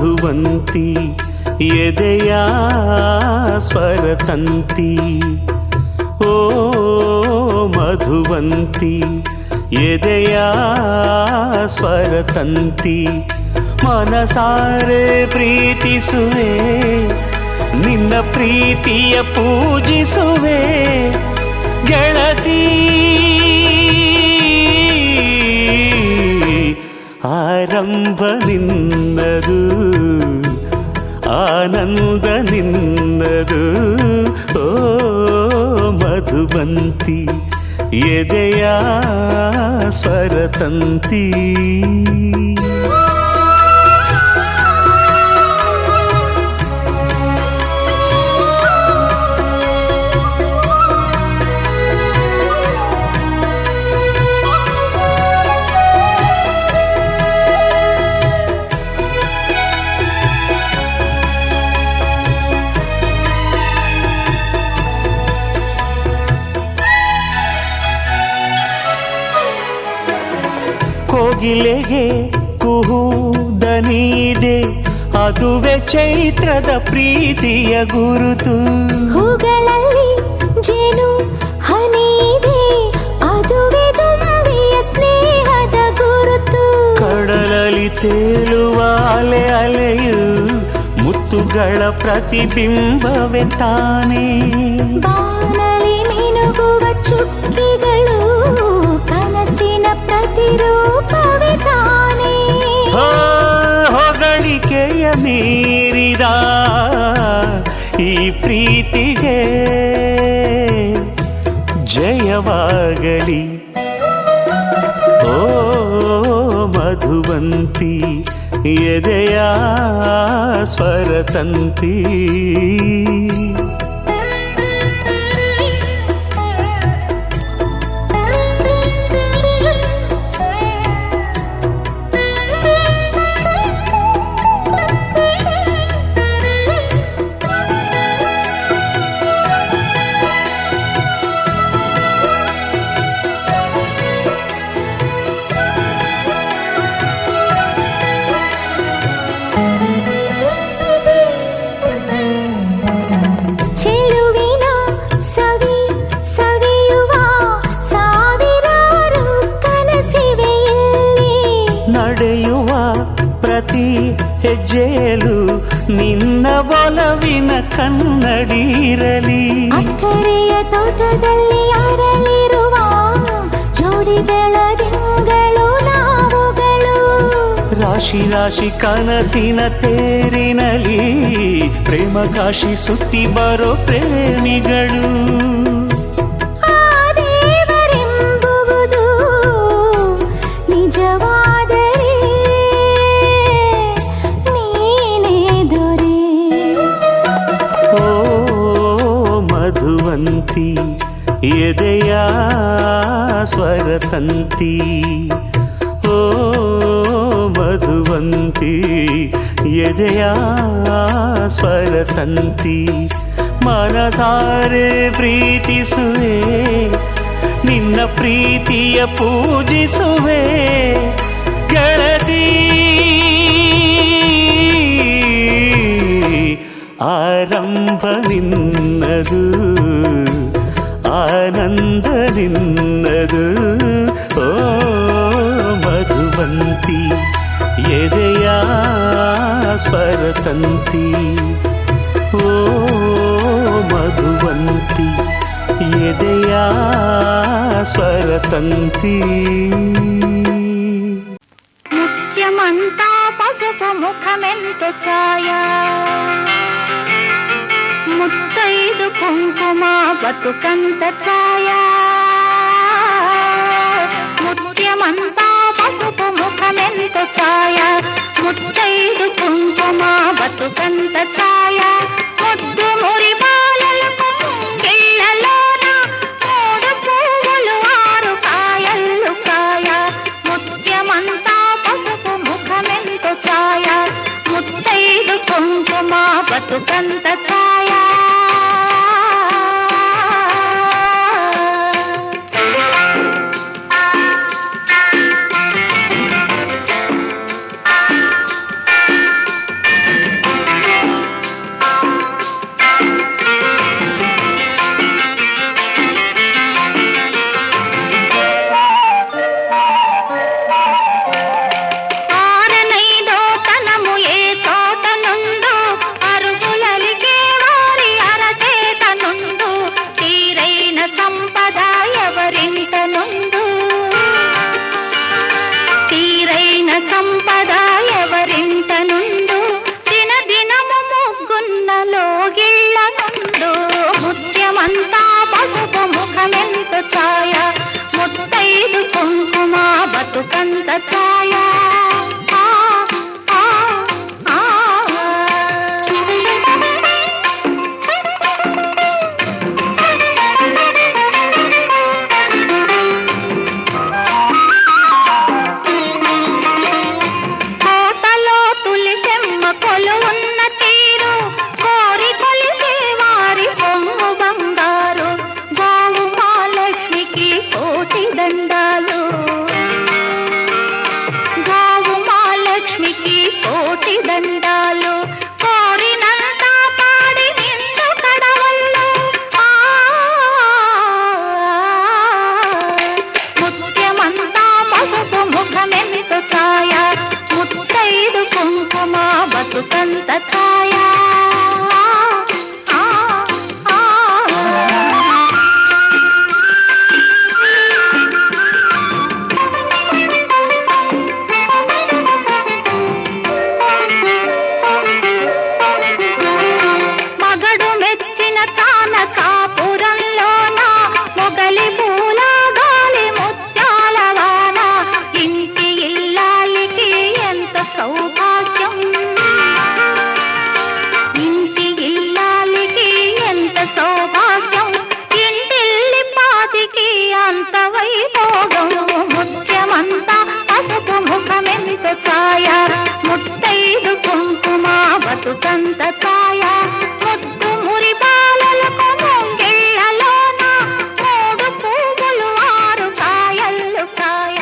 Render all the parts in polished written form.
ಮಧುವಂತಿ ಎದೆಯ ಸ್ವರತಂತಿ ಓ ಮಧುವಂತಿ ಎದೆಯ ಸ್ವರತಂತಿ ಮನಸಾರೆ ಪ್ರೀತಿಸುವೆ ನಿನ್ನ ಪ್ರೀತಿಯ ಪೂಜಿಸುವೆ ಗೆಳತಿ ಆರಂಭ ನಿನ್ನದು ಆನಂದ ನಿನ್ನದು ಓ ಮಧುವಂತಿ ಎದೆಯ ಸ್ವರತಂತಿ ಕೋಗಿಲೆಗೆ ಕುಹುದನಿದೆ ಅದುವೆ ಚೈತ್ರದ ಪ್ರೀತಿಯ ಗುರುತು ಹೂಗಳಲ್ಲಿ ಜೇನು ಹನಿದೆ ಅದುವೆ ದುಂಬಿಯ ಸ್ನೇಹದ ಗುರುತು ಕಡಲಲ್ಲಿ ತೇಲುವ ಅಲೆ ಅಲೆಯು ಮುತ್ತುಗಳ ಪ್ರತಿಬಿಂಬವೇ ತಾನೇ ಬಾನಲಿ ಮಿನುಗುವ ಚುಕ್ಕಿಗಳು ಕನಸಿನ ಪ್ರತಿರೂಪವೇ ತಾನೇ ಹೊಗಳಿಕೆಯ ಮೀರಿದ ಈ ಪ್ರೀತಿಗೆ ಜಯವಾಗಲಿ ಓ ಮಧುವಂತಿ ಎದೆಯ ಸ್ವರತಂತಿ ನಡೆಯುವ ಪ್ರತಿ ಹೆಜ್ಜೆಯಲು ನಿನ್ನ ಒಲವಿನ ಕನ್ನಡಿರಲಿ ಅಕ್ಕರೆಯ ತೋಟದಲ್ಲಿ ಅರಳಿರುವ ಜೋಡಿ ಬೆಳದಿಂಗಳು ನಾವುಗಳು ರಾಶಿ ರಾಶಿ ಕನಸಿನ ತೇರಿನಲಿ ಪ್ರೇಮ ಕಾಶಿ ಸುತ್ತಿ ಬರೋ ಪ್ರೇಮಿಗಳು ಮಧುವಂತಿ ಎದೆಯ ಸ್ವರತಂತಿ ಓ ಮಧುವಂತಿ ಎದೆಯ ಸ್ವರತಂತಿ ಮನಸಾರೆ ಪ್ರೀತಿಸುವೆ ನಿನ್ನ ಪ್ರೀತಿಯ ಪೂಜಿಸುವೆ ಗೆಳತಿ ಆರಂಭ ನಿನ್ನದು ಆನಂದ ನಿನ್ನದು ಓ ಮಧುವಂತಿ ಎದೆಯ ಸ್ವರತಂತಿ ಓ ಮಧುವಂತಿ ಎದೆಯ ಸ್ವರತಂತಿ ముత్యమంతా పసుపు ముఖమెంత ఛాయ ముత్తైదు కుంకుమ బతుకంత ఛాయ ముత్యమంతా పసుపు ముఖమెంత ఛాయ ముత్తైదు కుంకుమ బతుకంత ఛాయ ముద్దు మురి బాలలకు గిళ్ళలోన మూడు పువ్వులు ఆరు కాయల్లు కాయ ముత్యమంతా పసుపు ముఖమెంత ఛాయ ముత్తైదు కుంకుమ బతుకంత ఛాయ ఛాయ ఆ, ఆ, ఆ. కోటలో తులిసెమ్మ కొలువున్న తీరు కోరి కొలిసే వారి పొంగు బంగారు గోవు మహాలక్ష్మికి కోటి దండాలు గోవు మహాలక్ష్మికి కోటి దండాలు కోరినంత పాడి నిండు కడవల్లో ముత్యమంతా పసుపు ముఖమెంత ఛాయ ముత్తైదు కుంకుమ బతుకంత ఛాయ ఆ, ఆ, ఆ. మగడు మెచ్చిన కానకాపురంలోన మొగలి పూల గాలి ముత్యాల వాన ఇంటి ఇల్లాలికి ఎంత సౌభాగ్యం ఇంటి ఇల్లాలికి ఎంత సౌభాగ్యం ఇంటిల్లి పాతికి అంత వైభోగం ముత్యమంతా పసుపు ముఖమెంత ఛాయ ముత్తైదు కుంకుమ బతుకంత ఛాయ ముద్దు మురి బాలలకు ముంగిళ్ళలోన మూడు పువ్వులు ఆరు కాయలు కాయ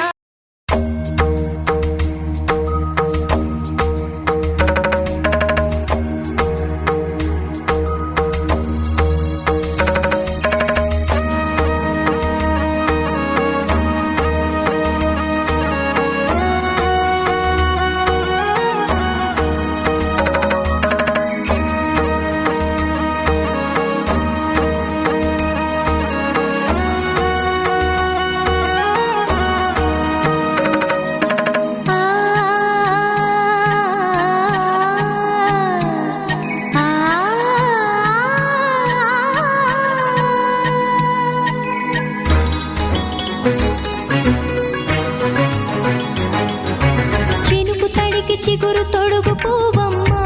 చినుకు తడికి చిగురు తొడుగు పూవమ్మా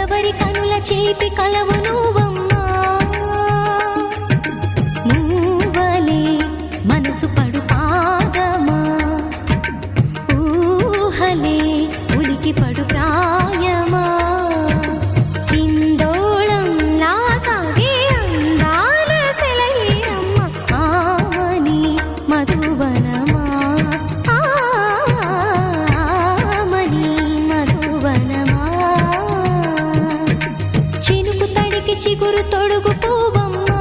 ఎవరి కనుల చేపి కలవు నువ్వమ్మా నువ్వలే మనసు పడు పాదమా ఊహలే ఉలికి పడు ప్రాయమా ఇందోళం నా సాగే అందాల సెలయేరమ్మ ఆమని మధువనమా ఆమని మధువనమా చినుకు తడికి చిగురు తొడుగు పూవమ్మా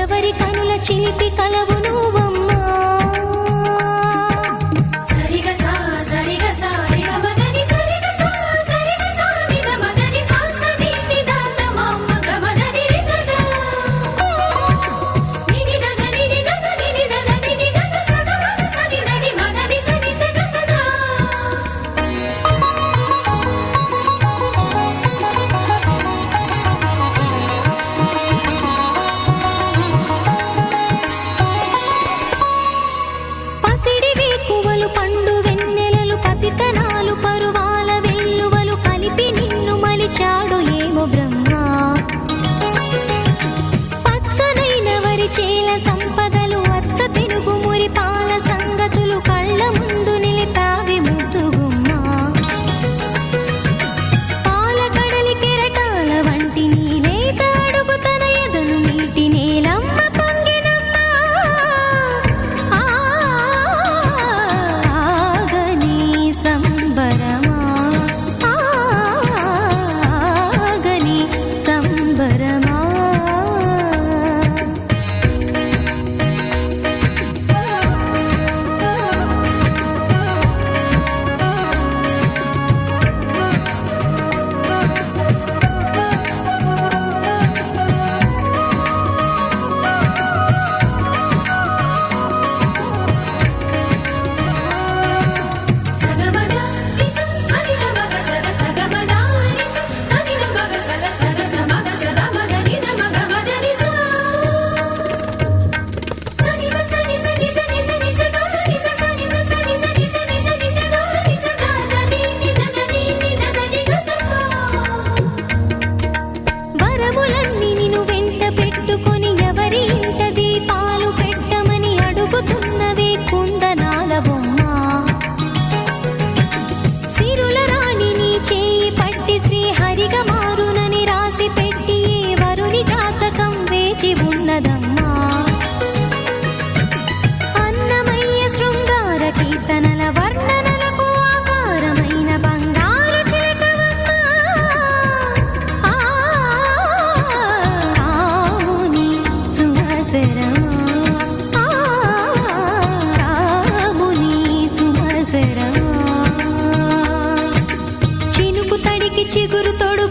ఎవరి కనుల చిలిపి కలవు నువ్వమ్మా సరిగ సా సరిగ సా రిగ మదని సరిగ సా సరిగ సా నిద మదని సా సని నిదాత మమ్మ గ మదని రిసదా నిని దద నిని గద నిని దద నిని గద సగ మగ సని దని మదని సని సగ సదా ఆ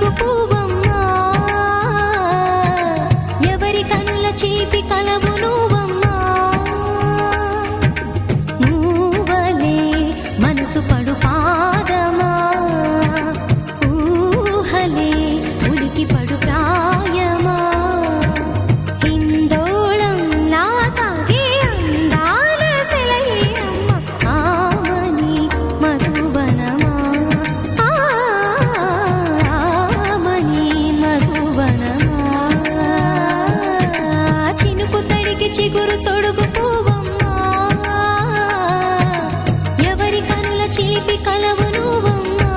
తొడుగు పువ్వమ్మా ఎవరి కనుల చిలిపి కలవు నువ్వమ్మా నువ్వలే మనసు పడు పాదమా ఊహలే ఉలికి పడు ప్రాయమా హిందోళం నా సాగే అందాల సెలయేరమ్మ ఆమని మధువనమా ఆమని మధువనమా చినుకు తడికి చిగురు తొడుగు పువ్వమ్మా ఎవరి కనుల చిలిపి కలవు నువ్వమ్మా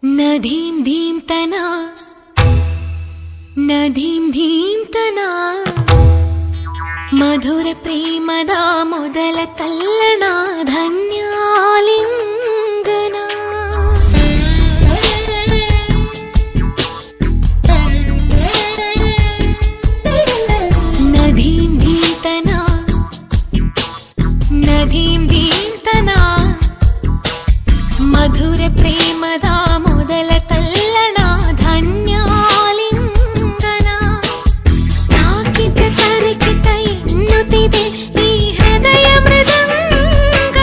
నదీం ధీం తనా నదీం ధీం తనా మధుర ప్రేమದ ಮೊದಲ ತಲ್ಲಣ ಧನ್ಯಾಲಿಂಗನ ನದೀಂ ಧೀಂ ತನಾ ನದೀಂ ಧೀಂ ತನಾ మధుర ప్రేమದ ಮೊದಲ ತಲ್ಲಣ ಧನ್ಯಾಲಿಂಗನ ತಾಕಿತ ತರಿಕಿತ ಎನ್ನುತ್ತಿದೆ ಈ ಹೃದಯ ಮೃದಂಗ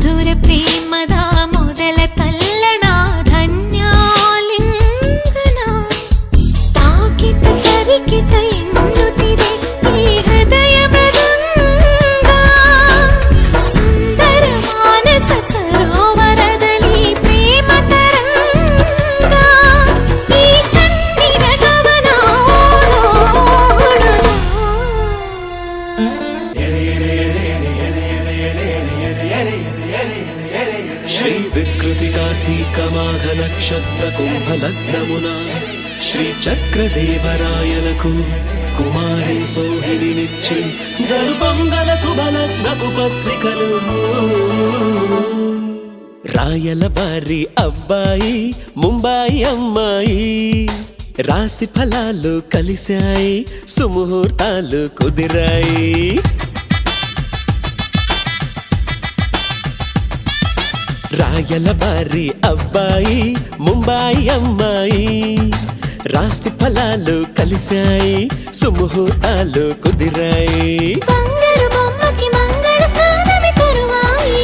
ಮಧುರ ಪ್ರೇಮದ ಮೊದಲ ತಲ್ಲಣ ಧನ್ಯಾಲಿಂಗನ ತಾಕಿಟ ತರಿಕಿಟ ಎನ್ನುತ್ತಿದೆ ಈ ಹೃದಯ ಮೃದಂಗ ಸುಂದರ ಮಾನಸ ಸರೋವರದಲ್ಲಿ ಪ್ರೇಮ ತರಂಗ ಈ ಕಣ್ಣಿನ ಗಮನ శ్రీ వికృతి కార్తీక మాఘ నక్షత్ర కుంభ లగ్నమున శ్రీ చక్రదేవరాయలకు కుమారి సోహినిచ్చి జరుపొంగల శుభలగ్నపు పత్రికలు రాయల వారి అబ్బాయి ముంబాయి అమ్మాయి రాశి ఫలాలు కలిశాయి సుముహూర్తాలు కుదిరాయి రాయల వారి అబ్బాయి ముంబాయి అమ్మాయి రాశి ఫలాలు కలిశాయి సుముహూర్తాలు కుదిరాయి బంగారు బొమ్మకి మంగళ స్నానమి తరువాయి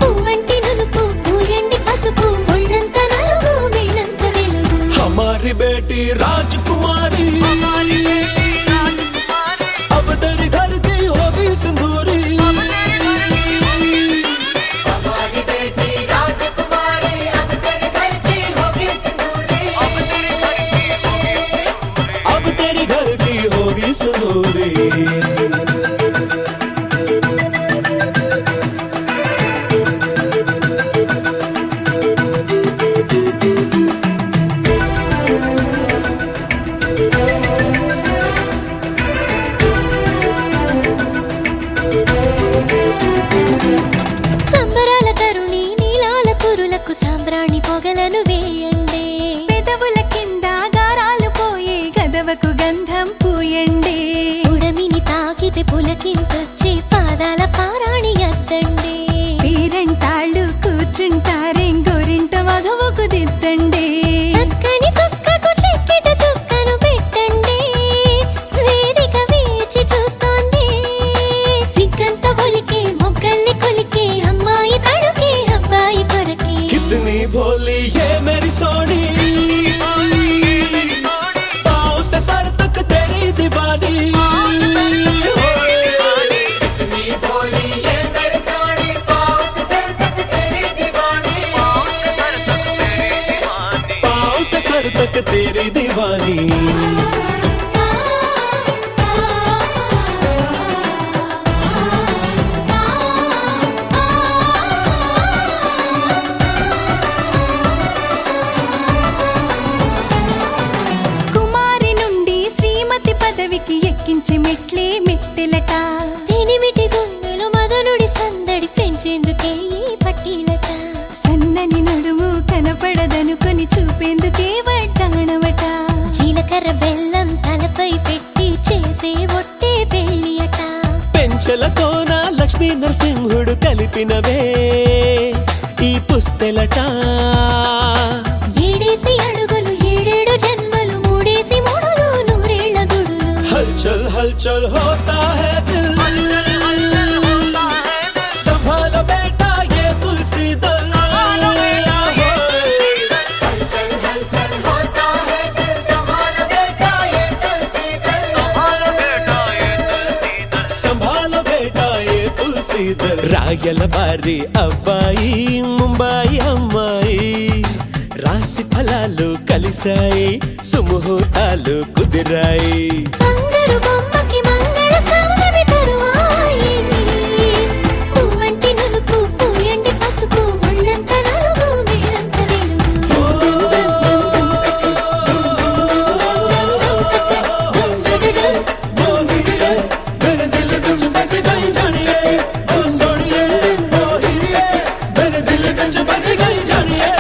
పువ్వంటి నునుపు పూయండి పసుపు ఒళ్ళంత నలుగు మేనంత వెలుగు हमारी बेटी राजकुमारी अब तेरे घर की होगी सिंदूरी हमारी बेटी राजकुमारी अब तेरे घर की होगी सिंदूरी अब तेरे घर की होगी सिंदूरी సంబరాల తరుణి నీలాల కురులకు సాంబ్రాణి పొగలను వేయండి పెదవుల కింద గారాలు పోయి గదవకు గంధం పూయండి ఉడమిని తాకితే పులకింతొచ్చి పాదాల పారాణి అద్దండి పేరంటాళ్ళు కూర్చుంటారేం గోరింట మధువుకు దిద్దండి చక్కని చుక్కకు చెక్కిట చుక్కను పెట్టండి వేదిక వేచి చూస్తోంది సిగ్గంత ఒలికి మొగ్గల్ని కొలికి అమ్మాయి తడుకి అబ్బాయి కొరకి कितनी भोली ये मेरी सोनी पाँव से सर तक तेरी दीवानी कितनी बोली ये मेरी सोनी पाँव से सर तक तेरी दीवानी पाँव से सर तक तेरी दीवानी కుమారి నుండి శ్రీమతి పదవికి ఎక్కించి మెట్లే మెట్టెలట ఎనిమిటి గుండెలు మదనుడి సందడి పెంచేందుకే ఈ పట్టీలట సన్నని నడుము కనపడదనుకొని చూపేందుకే వడ్డాణవట జీలకర్ర బెల్లం తలపై పెట్టి చేసే ఒట్టే పెళ్ళి అట పెంచలతోన లక్ష్మీ నరసింహుడు కలిపినవే ఈ పుస్తెలట ఏడేసి అడుగులు ఏడేడు జన్మలు మూడేసి మూడులు నూరేళ్ల గుడులు हलचल हलचल होता है दिल संभालो बेटा ये तुलसी दल हलचल हलचल होता है दिल संभालो बेटा ये तुलसी दल संभालो बेटा ये तुलसी दल రాయల వారి అబ్బాయి ముంబాయి అమ్మాయి రాశి ఫలాలు కలిశాయి సుముహూర్తాలు కుదిరాయి బంగారు బొమ్మకి మంగళ స్నానమి తరువాయి పువ్వంటి నునుపు పూయండి పసుపు ఒళ్ళంత నలుగు మేనంత मेरे दिल कुछ बस गई जानिए ओ सोनिए ओ हीरिए मेरे दिल कुछ बस गई जानिए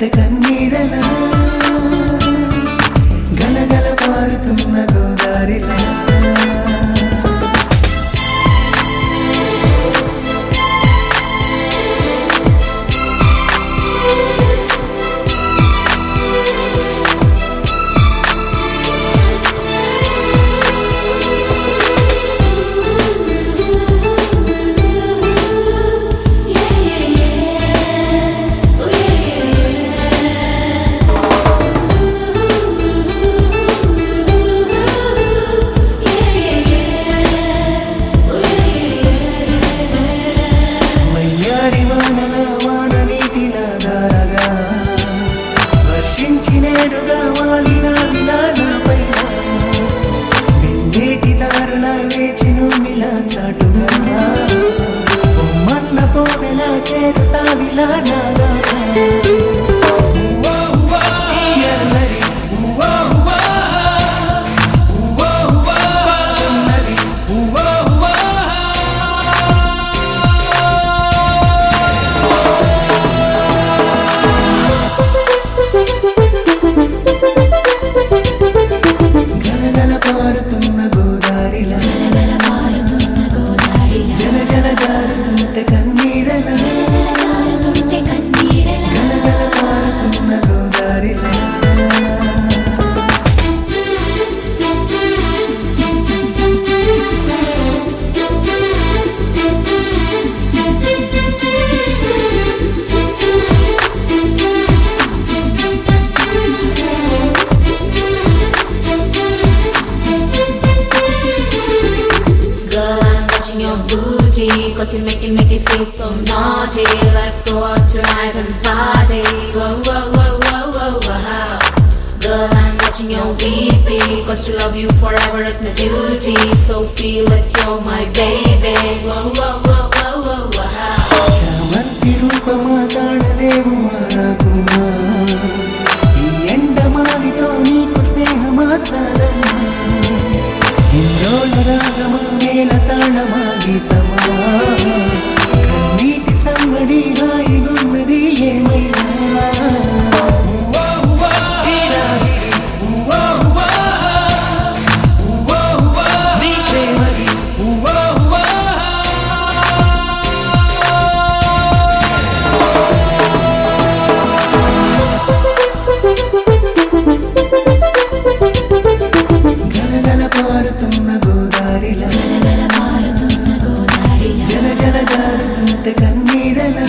జారుతుంటే కన్నీరలా గలగల పారుతున్న గోదారిలా నేడుగా వాలిన విలానపైన విందేటి దారుల వేచి నుమిలా చాటుగా Bommanna పోవెలా చేరుతా విలానాగా Cause you make it feel so naughty. Let's go out tonight and party. Whoa, whoa, whoa, whoa, whoa, whoa. Girl, I'm watching your VP. Cause to love you forever is my duty. So feel like you're my baby. Whoa, whoa, whoa, whoa, whoa, whoa. చామంతి రూపమా తాళలేవు మారాకుమా ఈ ఎండమావితో నీకు స్నేహమా చాలమ్మా హిందోళ రాగమా మేళ తాళమా గీతమా కన్నీటి సమ్మడి హాయిగున్నది ఏమైనా నీ ప్రేమది గలగల పారుతున్న గోదారిలా జల జల జారుతుంటే కన్నీరలా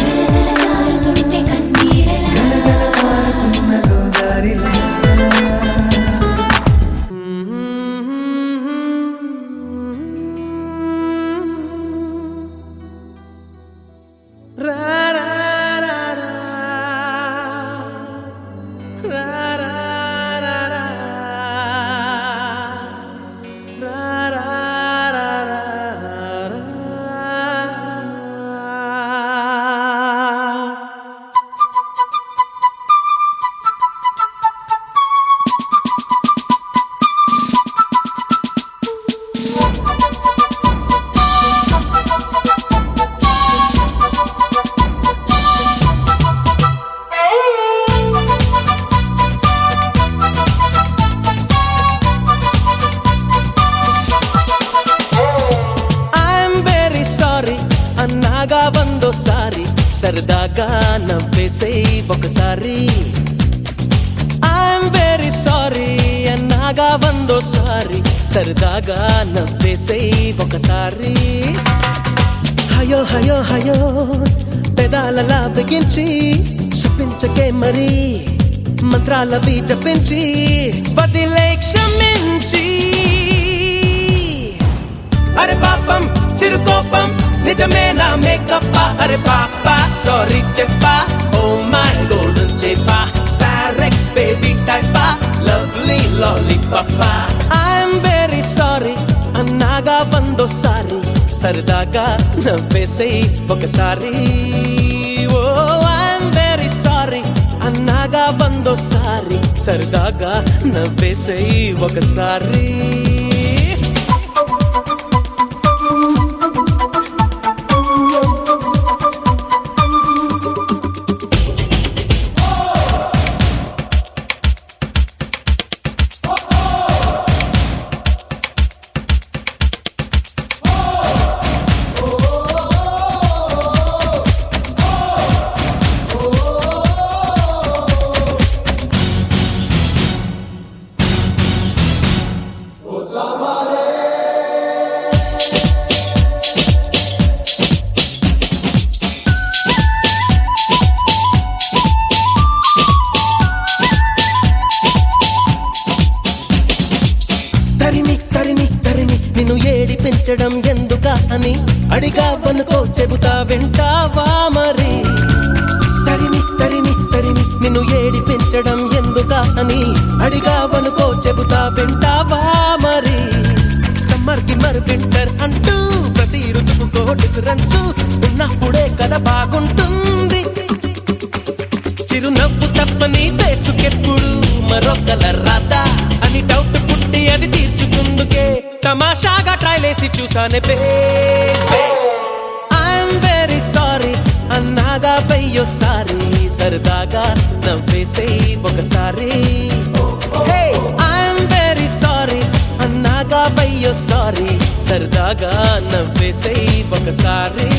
గలగల పారుతున్న గోదారిలా అన్నాగా వందోసారి సరదాగా నవ్వేసే ఒకసారి ఐఎమ్ వెరీ సారీ అన్నాగా వందోసారి సరదాగా నవ్వేసే ఒకసారి హయో హయో హయో పెదాలలా బిగించి శపించకే మరి మంత్రాలవి జపించి వదిలే క్షమించి అరే పాపం చిరుకోపం నిజమేనా మేకప్ప అరే పాపా సారీ చెప్పా ఓ మై గోల్డెన్ చెప్పా ఫారెక్స్ బేబీ టైపా లవ్లీ లాలీపాప ఐఎమ్ వెరీ సారీ అన్నాగా వందోసారి సరదాగా నవ్వేసే ఒకసారి ఓ ఐఎమ్ వెరీ సారీ అన్నాగా వందోసారి సరదాగా నవ్వేసే ఒకసారి పెంచడం ఎందుక అని అడిగావనుకో చెబుతా వింటావా మరి తరిమి తరిమి తరిమి నిన్ను ఏడి పెంచడం ఎందుక అని అడిగావనుకో చెబుతా వింటావా మరి సమ్మర్ గిమ్మర్ వింటర్ అంటూ ప్రతి ఋతువుకో డిఫరెన్స్ ఉన్నప్పుడే కదా బాగుంటుంది చిరునవ్వు తప్పని ఫేసుకెప్పుడు మరో కలర్ రాదా అని డౌట్ పుట్టి అది తీర్చుకుందుకే తమాషాగా ట్రైలేసి చూసానే బేబే ఐఎమ్ వెరీ సారీ అన్నాగా వెయ్యోసారి సరదాగా నవ్వేసేయ్ ఒకసారి ఐఎమ్ వెరీ సారీ అన్నాగా వెయ్యోసారి సరదాగా నవ్వేసేయ్ ఒకసారి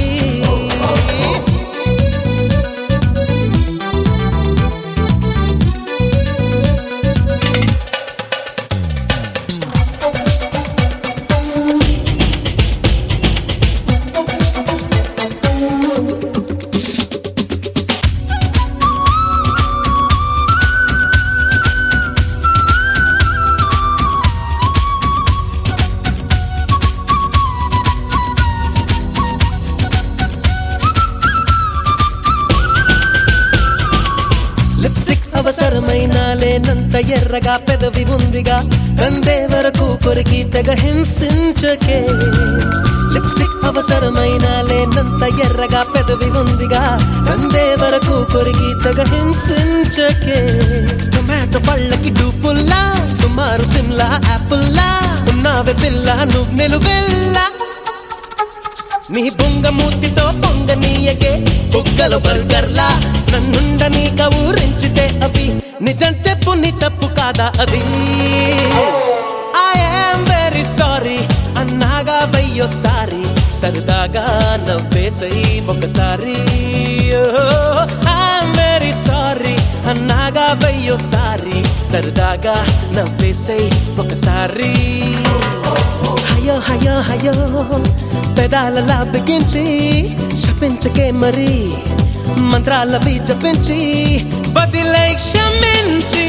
లిప్స్టిక్ అవసరమైన లేనంత ఎర్రగా పెదవి ఉందిగా కందే వరకు కొరికి తెగ హింసించకే లిప్స్టిక్ అవసరమైన లేనంత ఎర్రగా పెదవి ఉందిగా కందే వరకు కొరికి తెగ హింసించకే టొమాటో పళ్ళకి డూపుల్లా సుమారు సిమ్లా యాపుల్లా ఉన్నావే పిల్ల నువ్వు నిలువెల్లా నీ బొంగ మూతితో పొంగనీయకే బుగ్గలు బర్గర్లా నన్నుండని కౌరించితే అవి నిజం చెప్పు నీ తప్పు కాదా అది ఐఎమ్ వెరీ సారీ అన్నాగా వెయ్యోసారి సరదాగా నవ్వేసై ఒకసారి ఐఎమ్ వెరీ సారీ అన్నాగా వెయ్యోసారి సరదాగా నవ్వేసై ఒకసారి హయో హయో హయో పెదాలలా బిగించి శపించకే మరి మంత్రాలవి జపించి బదిలై క్షమించి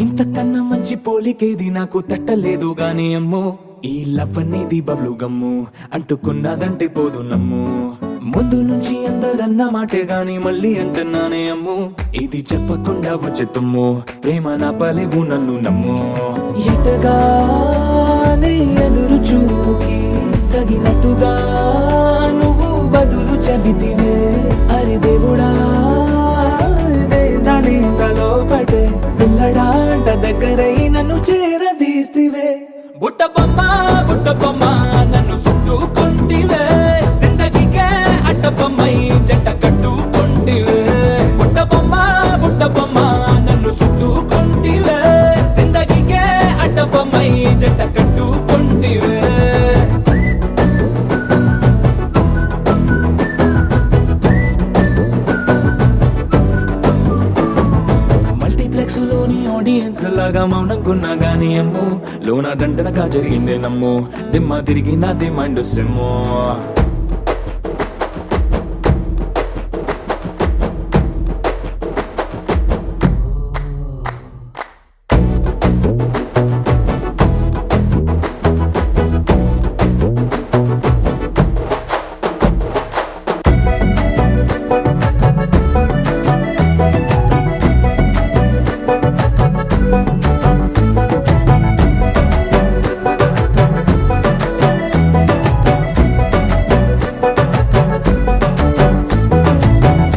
ఇంతకన్నా మంచి పోలికేది నాకు తట్టలేదు గాని అమ్మో ఈ లవ్ అనేది బబ్లు గమ్ము అంటుకున్నదంటే పోదు నమ్ము ముందు నుంచి అందరన్న మాటే గాని మళ్ళీ అంటున్నానే అమ్ము ఇది చెప్పకుండా వచ్చే తుమ్ము ప్రేమ నా పలేవు నన్ను నమ్ము ఎటగానే ఎదురు చూకి తగినట్టుగా నువ్వు బదులు చెబితివే అరే దేవుడా దాని తలో పడే పిల్లడాంట దగ్గరై నన్ను చేరదీస్తివే బుట్ట బొమ్మ నన్ను చుట్టుకుంటివే జిందగీకే అట్ట బొమ్మై జంట కట్టుకుంటివే బుట్ట బొమ్మ నన్ను చుట్టుకుంటివే జిందగీకే అట్ట బొమ్మై జంట కట్టుకుంటివే ఆడియన్స్ లాగా మౌనంకున్నా గానీ అమ్ము లోన దండనగా జరిగిందే నమ్ము దిమ్మ తిరిగి నాదే మైండ్ సిమ్ము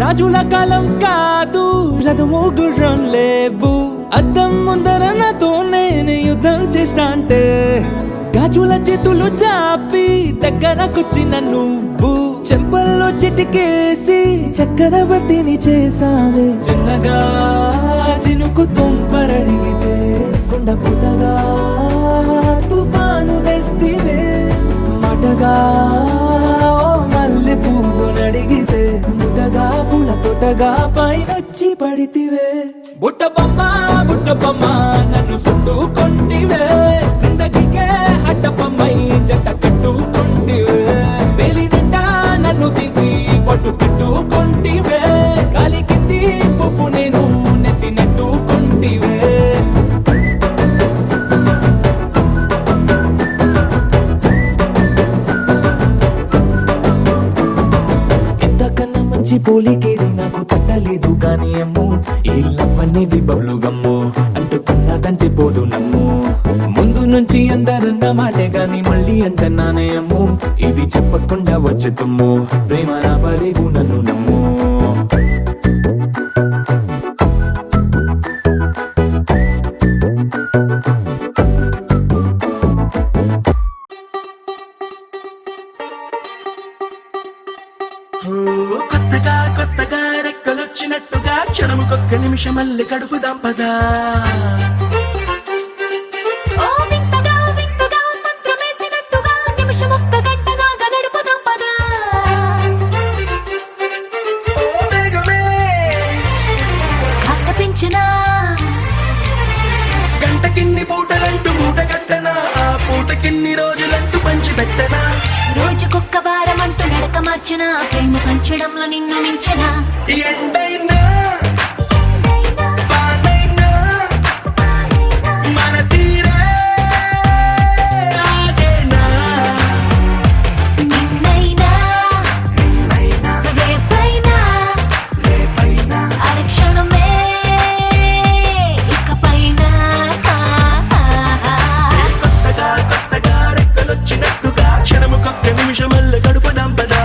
రాజుల కాలం కాదు రథము గుర్రం లేవు అద్దం ముందర నాతో నేను యుద్ధం చేస్తా అంటే గాజుల చేతులు చాపి దగ్గరకొచ్చిన నువ్వు చెంపల్లో చిటికేసి చక్రవర్తిని చేసావే చిన్నగా చినుకు తుంపరడిగితే కొండ పుటగా తుఫాను తెస్తివే మాటగా మల్లె పువ్వు నడిగితే ముదగా పూల తోటగా పైనొచ్చి పడితివే బుట్ట బొమ్మ నన్ను చుట్టుకొంటివే జిందగీకే అడ్డపమ్మై జంట కట్టుకొంటివే వేలి నిండా నన్ను తీసి పట్టు కట్టుకొంటివే గాలి కింది పువ్వు నేను నెత్తినట్టుకొంటివే ఇంతకన్నా మంచి పోలికేది నాకు తట్టలేదు కానీ అమ్మో ఈ లవ్ అనేది బబ్లు గమ్ము అంటుకున్నదంటే పోదు నమ్ము ముందు నుంచి అందరన్న మాటే గాని మళ్ళీ అంటున్నానే అమ్ము ఇది చెప్పకుండా వచ్చే తుమ్ము ప్రేమ నా పరేగు నన్ను నమ్ము కొత్తగా రెక్కలొచ్చినట్టుగా క్షణముకొక్క నిమిషం మళ్ళీ కడుపు దంపదా ఓ వింతగా మంత్రమేసినట్టుగా నిమిషమొక్క గంటగా గడుపుదాం పదా కాస్త పెంచినా గంటకిన్ని పూటలంటూ మూట కట్టనా ఆ పూటకిన్ని రోజులంటూ పంచి పెట్టనా రోజుకొక్క వారం అంటూ నడక మార్చిన ప్రేమ పంచడంలో నిన్ను మించిన ఎండైనా వానైనా మన తీరే ఆగేనా నిన్నైనా రేపైనా అరక్షణమే ఇకపైన కొత్తగా రెక్కలొచ్చినట్టుగా క్షణముకొక్క నిమిషం మళ్ళీ గడుపు దంపదా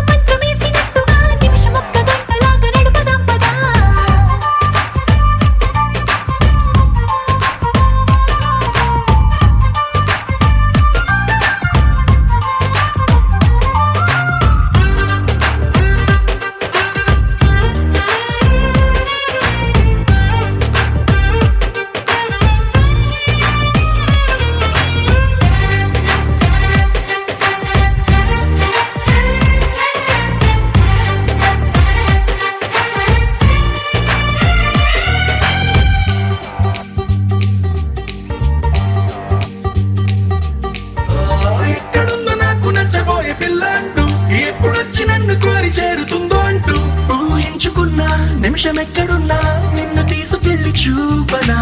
మంత్రమేసినట్టుగా నిమిషమొక్క గంటలాగా నడుపుదాం పదా ఎక్కడుందో నాకు నచ్చబోయే పిల్ల అంటూ ఎప్పుడొచ్చి నన్ను కోరి చేరుతుందో అంటూ ఊహించుకున్నా నిమిషం ఎక్కడున్నా నిన్ను తీసుకెళ్లి చూపనా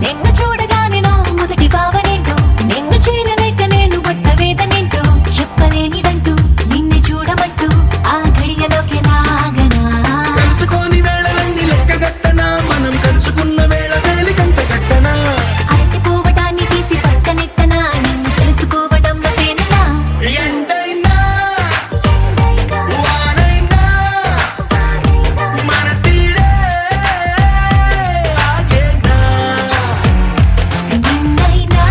నిన్ను చూడగానే నా మొదటి భావనేంటో నిన్ను చేరలేక నేను పడ్డ వేదనేంటో చెప్పలేనిదంటూ నిన్ను చూడమంటూ ఆ ఘడియలోకి లాగనా కలుసుకోని వేళలన్నీ లెక్కగట్టనా మనం కలుసుకున్న వేళ వేలి కంట కట్టనా అలసిపోవటాన్ని తీసి పక్కనెత్తనా నిన్ను తెలుసుకోవడంలో తేనెలా ఎండైనా వానైనా మన తీరే ఆగేనా నిన్నైనా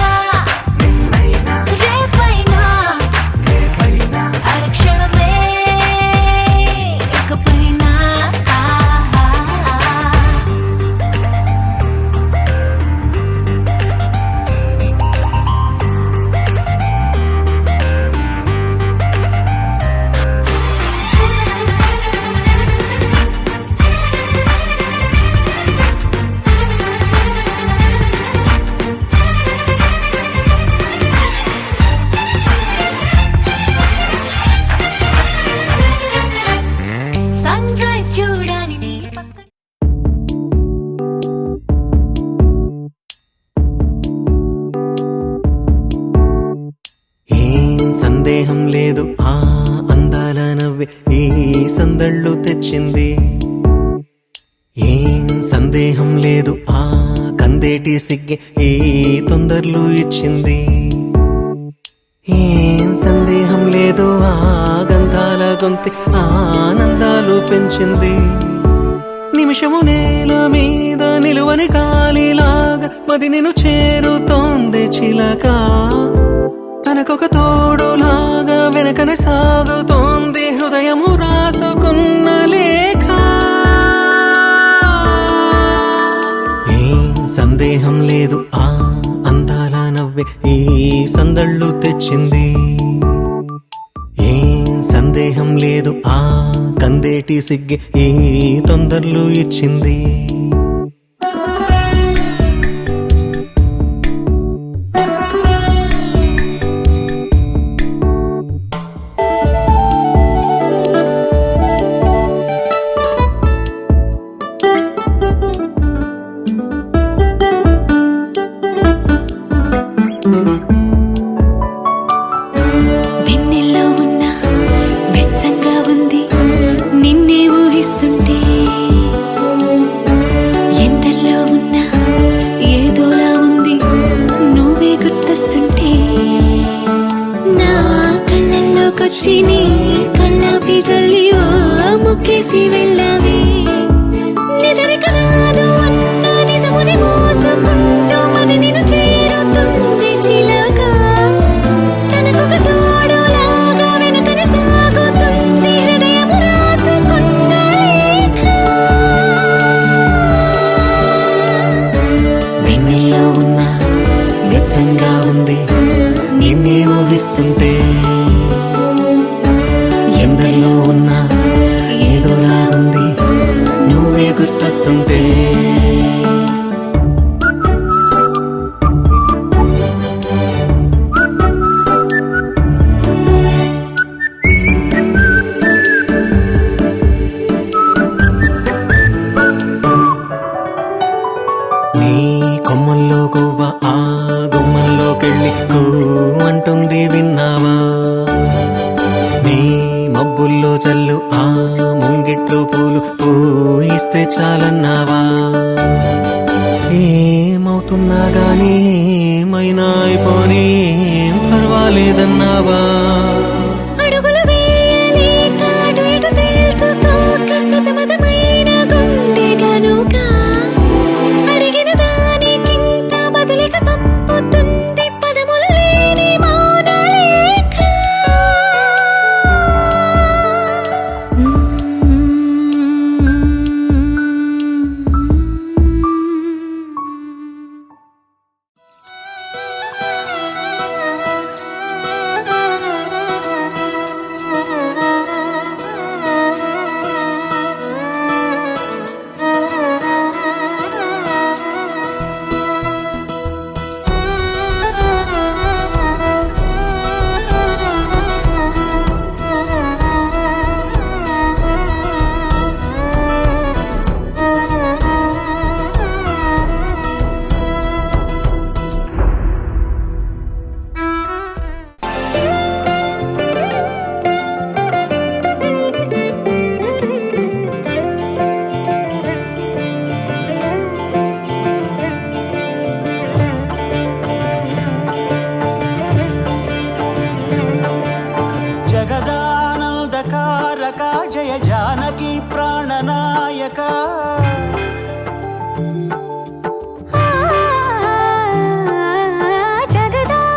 రేపైనా అరక్షణమే ఇకపైన సన్ రైజ్ చూడడానికి పక్కన ఏం సందేహం లేదు ఆ అందాల నవ్వే ఈ సందళ్ళు తెచ్చింది ఏం సందేహం లేదు ఆ కందేటి సిగ్గే ఈ తొందరలు ఇచ్చింది ఏం సందేహం లేదు ఆ గంధాల గొంతి ఆనందాలు పెంచింది నిమిషము నేల మీద నిలువని కాలిలాగా మది నిన్ను చేరుతోంది చిలక తనకొక తోడులాగా వెనకనే సాగుతోంది హృదయము రాసుకున్న లేఖ ఏం సందేహం లేదు ఆ అందాల నవ్వే ఈ సందళ్ళు తెచ్చింది ఏం సందేహం లేదు ఆ కందేటి సిగ్గే ఈ తొందరలు ఇచ్చింది వెన్నెల్లో ఉన్న వెచ్చంగా ఉంది నిన్నే ఊహిస్తుంటే ఎందల్లో ఉన్న ఏదోలా ఉంది నువ్వే గుర్తొస్తుంటే నా కళ్ళల్లోకొచ్చి నీ కళ్ళాపి జల్లి ఓ ముక్కేసి వెళ్ళావే నిదరిక రాదు అన్న నిజముని మోసుకుంటూ మది నిన్ను చేరుతుంది చిలక తనకొక తోడులాగా వెనుకనే సాగుతుంది హృదయము రాసుకున్న లేఖ వెన్నెల్లో ఉన్న వెచ్చంగా ఉంది నిన్నే ఊహిస్తుంటే ఎందరిలో ఉన్న ఏదోలా ఉంది నువ్వే గుర్తొస్తుంటే నీ కొమ్మల్లో గువ్వ ఆ గుమ్మల్లోకెళ్ళి కూ అంటుంది విన్నావా నీ మబ్బుల్లో చల్లు ఆ ముంగిట్లో పూలు పూయిస్తే చాలన్నావా ఏమవుతున్నా గానీ ఏమైనా అయిపోనీ ఏం పర్వాలేదన్నావా అడుగులు వేయలేక అటు ఇటు తేల్చుకోక సతమతమైన గుండె గనుక అడిగిన దానికింకా బదులిక పంపుతుంది పదములు లేని మౌన లేఖ జగదానందకారక జయ జానకి ప్రాణనాయక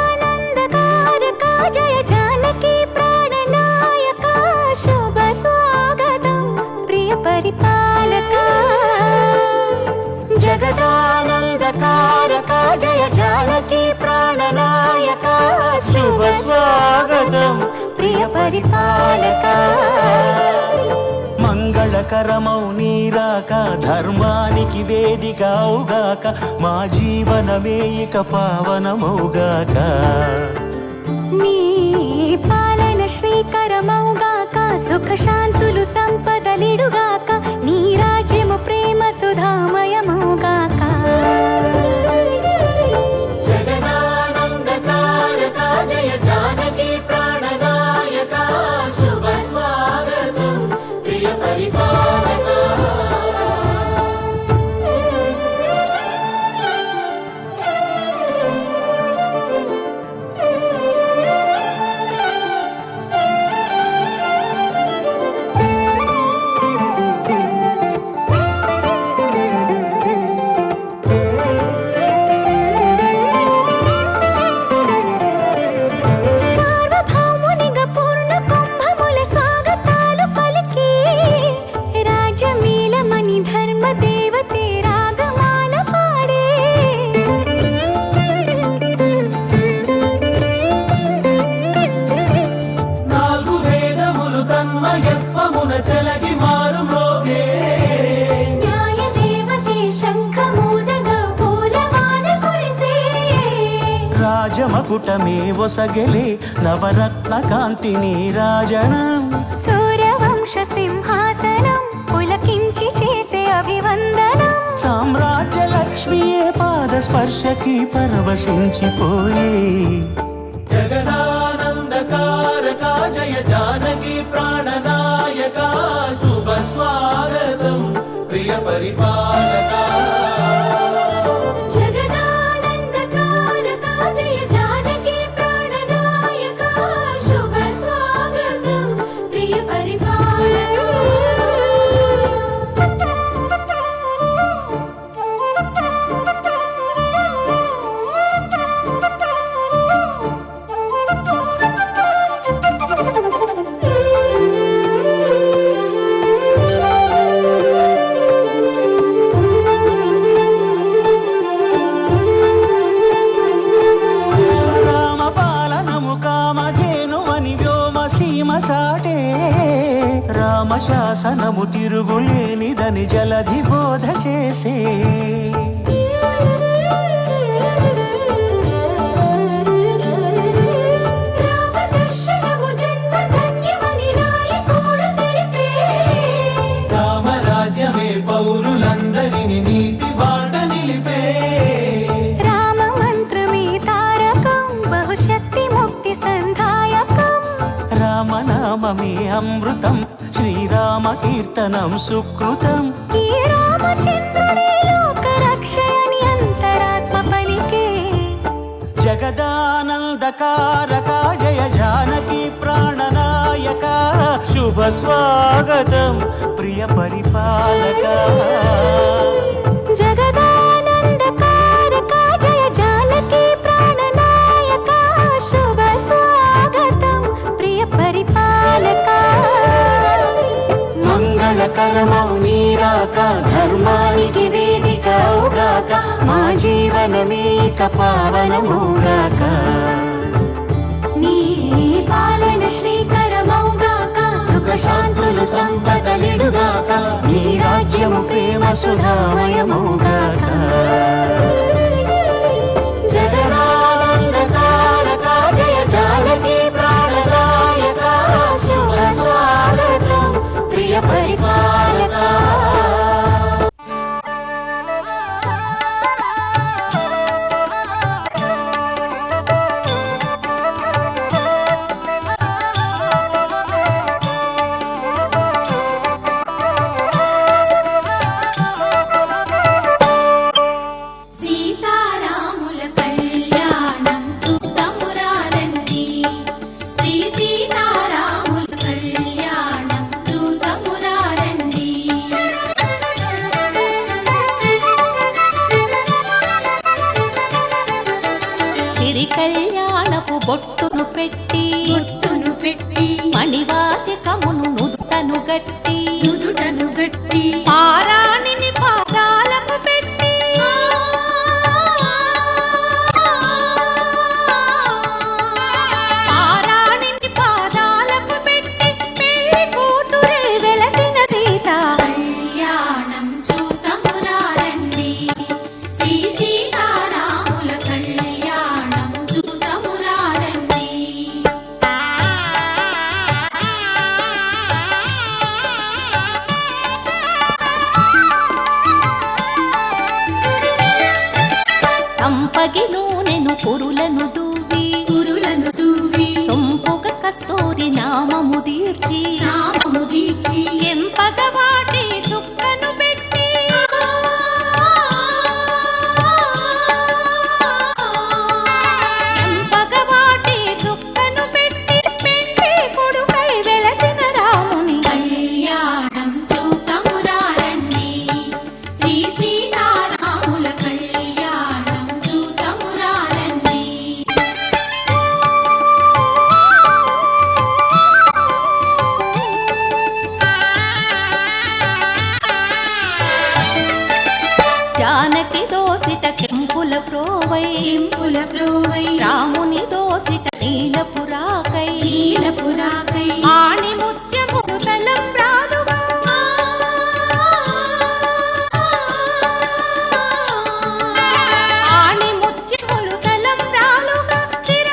జగదానందకారక జయ జానకి ప్రాణనాయక శుభ స్వాగతం ప్రియ పరిపాలక జగదానందకారక జయ జానకి ప్రాణనాయక శుభ స్వాగతం ప్రియ పరిపాలక మంగళకరమౌ నీరాక ధర్మానికి వేదిక అవుగాక మా జీవనమే ఇక పావనమౌగాక నీ పాలన శ్రీకరమౌగాక సుఖ శాంతులు సంపదలిడుగాక నీ రాజ్యము ప్రేమ సుధామయమౌగాక జగదానందకారక జయ జానకి ప్రాణనాయక శుభ స్వాగతం ప్రియ పరిపాలక మకుటమే ఒసగెలే నవరత్న కాంతి నీరాజనం సూర్యవంశ సింహాసనం పులకించి చేసే అభివందనం సామ్రాజ్య లక్ష్మియే పాద స్పర్శకి పరవశించిపోయే జగదానందకారక జయ జానకి ప్రాణనాయక శుభ స్వాగతం ప్రియ పరిపాలక జగదానందకారక జయ జానకి ప్రాణనాయక శుభ స్వాగతం ప్రియ రామపాలనము కామధేనువని వ్యోమ సీమ చాటే రామశాసనము తిరుగులేనిదని జలధి బోధ చేసే రామదర్శనము జన్మ ధన్యమని నాయకుడు తెలిపే రామరాజ్యమే పౌరులందరిని నీతి బాట నిలిపే రామ మంత్రమే తారకం బహుశక్తి ముక్తి సంధాయకం రామనామమే అమృతం శ్రీరామ కీర్తనం సుకృతం ఈ రామచంద్రుడే లోక రక్షయని అంతరాత్మ పలికే జగదానందకారక జయ జానకి ప్రాణనాయక శుభ స్వాగతం ప్రియ పరిపాలక జగదానందకారక జయ జానకి ప్రాణనాయక శుభ స్వాగతం ప్రియ పరిపాలక మంగళకరమౌ నీరాక ధర్మానికి వేదిక అవుగాక మా జీవనమే ఇక పావనమౌగాక నీ పాలన శ్రీకరమౌగాక సుఖ శాంతులు సంపదలిడుగాక నీ రాజ్యము ప్రేమ సుధామయమౌగాక జగదానందకారక జయ జానకి ప్రాణనాయక శుభ స్వాగతం ప్రియ పరిపాలక సీతారాముల కళ్యాణం చూతమురారండి శ్రీ సీతారాముల కళ్యాణం చూతమురారండి సిరి కళ్యాణపు బొట్టును పెట్టి మణివాచకమును నుదుటను గట్టి పారాణిని పాదాలకు పెట్టి పారాణిని పాదాలకు పెట్టి పెళ్లి కూతురే వెలసిన సీత కళ్యాణం చూతమురారండి శ్రీ సీతారాముల కళ్యాణం చూతమురారండి సంపగిలోనెను పురులను దూవి సొంపుగ కస్తూరి నామము దీర్చి ఎంపగ వాటి చుక్కను పెట్టి ఎంపగ వాటి చుక్కను పెట్టి పెండి కొడుకై వెలసిన రాముని కళ్యాణం చూతమురారండి శ్రీ సీతారాముల కళ్యాణం చూతమురారండి జానకి దోసిట కెంపుల ప్రోవై రాముని దోసిట నీలపురాకై ఆణి ముత్యములు తలంబ్రాలుగా ఆణి ముత్యములు తలంబ్రాలుగా సిరి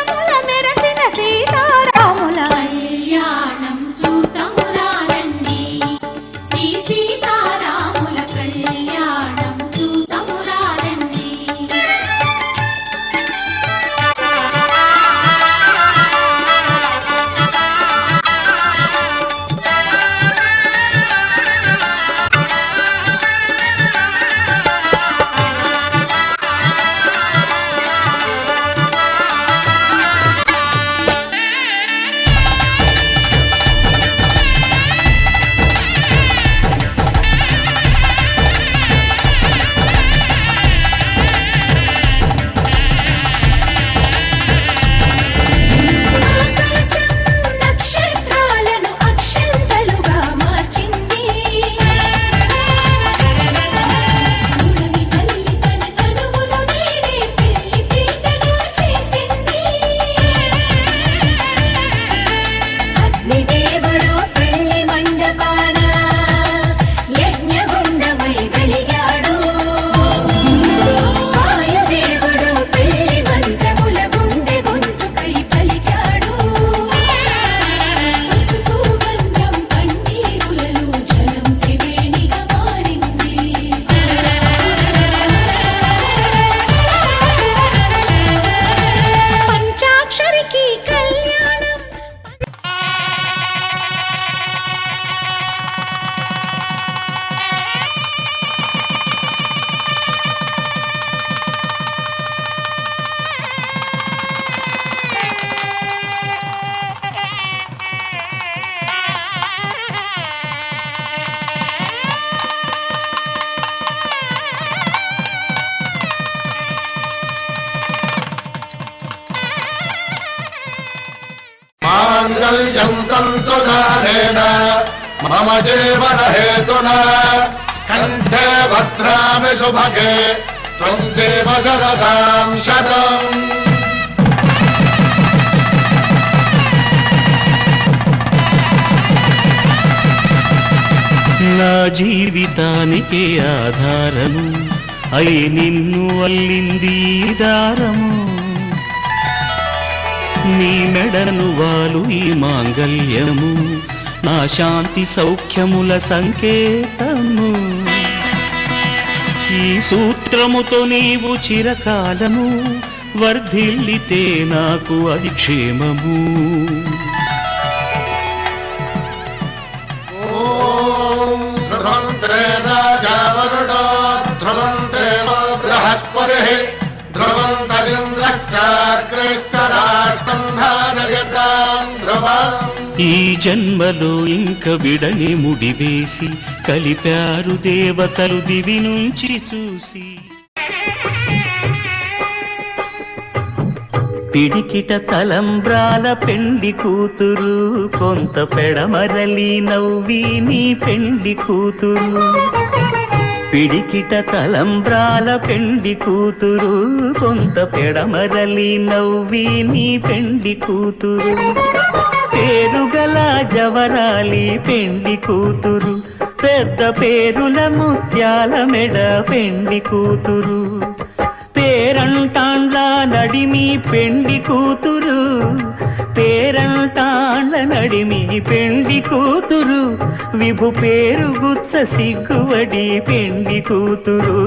यन्तन्तु गानेन मम जीवन हेतुना कण्ठे भद्रामि सुभगे त्वं जीव शरदां शतम् నా జీవితానికే ఆధారము అయి నిన్ను అల్లింది ఈ దారము నీ మెడను వాలు ఈ మాంగల్యము నా శాంతి సౌఖ్యముల సంకేతము ఈ సూత్రముతో నీవు చిరకాలము వర్ధిల్లితే నాకు అది క్షేమము राजा वरुणो ध्रुवन्ते बृहस्पतिः ध्रुवन्तरिन्द्रश्चाग्निश्च राष्ट्रं धारयतां ध्रुवम् ఈ జన్మలో ఇంక విడని ముడివేసి కలిపారు దేవతలు దివి నుంచి చూసి పిడికిట తలంబ్రాల పెండి కూతురు కొంత పెడమరలి నవ్వి నీ పెండి కూతురు పిడికిట తలంబ్రాల పెండి కూతురు కొంత పెడమరలి నవ్వి నీ పెండి కూతురు పేరుగల జవరాలి పెండి కూతురు పెద్ద పేరుల ముత్యాల మెడ పెండి కూతురు పేరంటాండ్ల నడిమి పెండి కూతురు పేరంటాండ్ల నడిమి పెండి కూతురు విభు పేరు గుత్స సిగ్గువడి పెండి కూతురు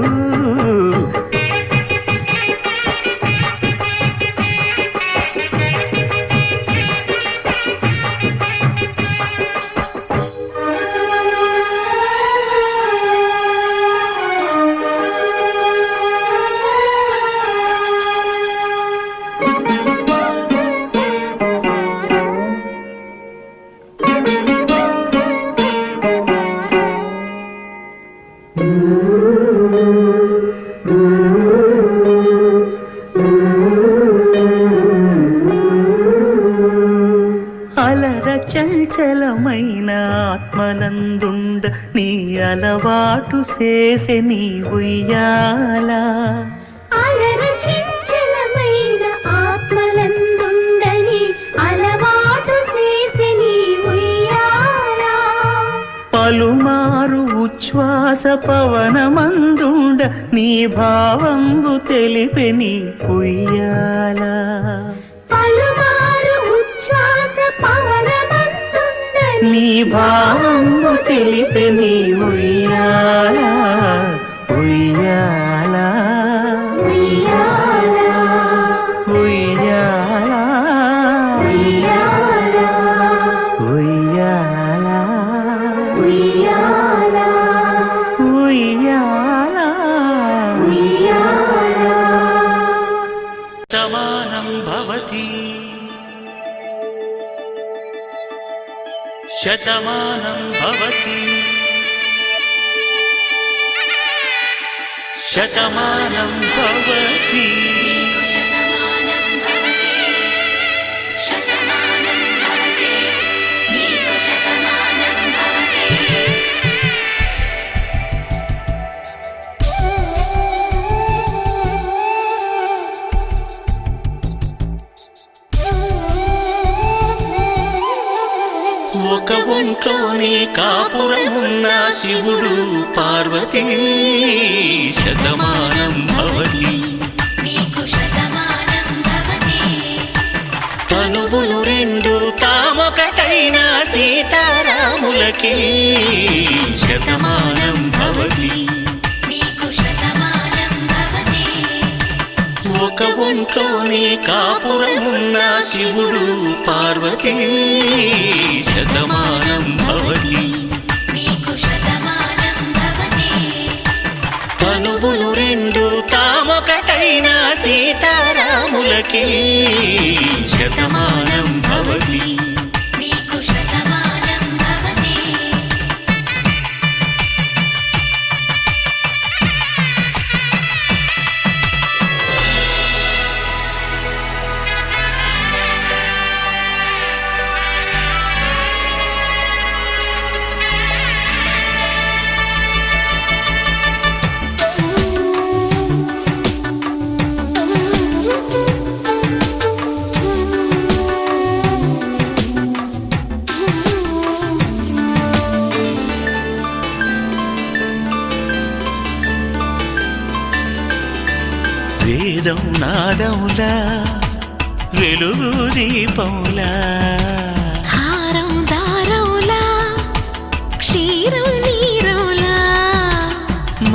అలర చంచలమైన ఆత్మనందుండ నీ అలవాటు చేసే నీ ఉయ్యాల అలర చంచలమైన ఆత్మలందుండని అలవాటు చేసి నీ ఉయ్యాల పలుమారు ఉచ్ఛ్వాస పవనమందుండ నీ భావంబు తెలిపే నీ ఉయ్యాల పలుమారు ఉచ్ఛ్వాస పవనమందుండని నీ భావంబు తెలిపే నీ ఉయ్యాల ఉయ్యాల ఉయ్యాల ఉయ్యాల ఉయ్యాల ఉయ్యాల ఉయ్యాల ఉయ్యాల ఉయ్యాల శతమానం భవతి శతమానం భవతి శతమానం భవతి ఒక ఒంట్లోనే కాపురమున్న శివుడు పార్వతీ శతమానం భవతి తనువులు రెండు తామొకటైన సీతారాములకి శతమానం భవతి ఒక ఒంట్లోనే కాపురమున్న శివుడు పార్వతీ శతమానం భవతి తనువులు రెండు తామొకటైన సీతారాములకి శతమానం భవతి వేదం నాదములా వెలుగు దీపములా హారం దారవులా క్షీరం నీరవులా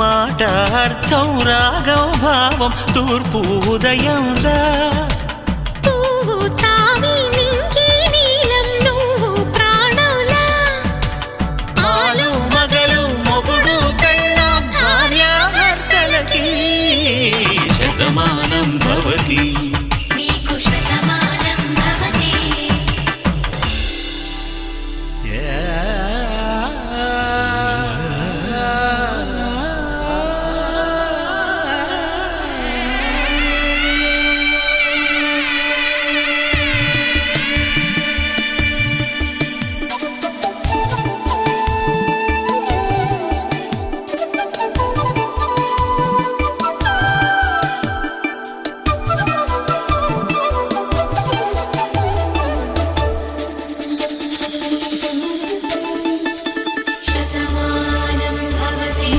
మాట అర్థం రాగం భావం తూర్పు ఉదయంలా పువ్వు తావి నింగి నీలం నువ్వు ప్రాణంలా ఆలు మగలు మొగుడు పెళ్ళాం భార్యాభర్తలకి శతమానం భవతి నీకు శతమానం భవతి శతమానం భవతి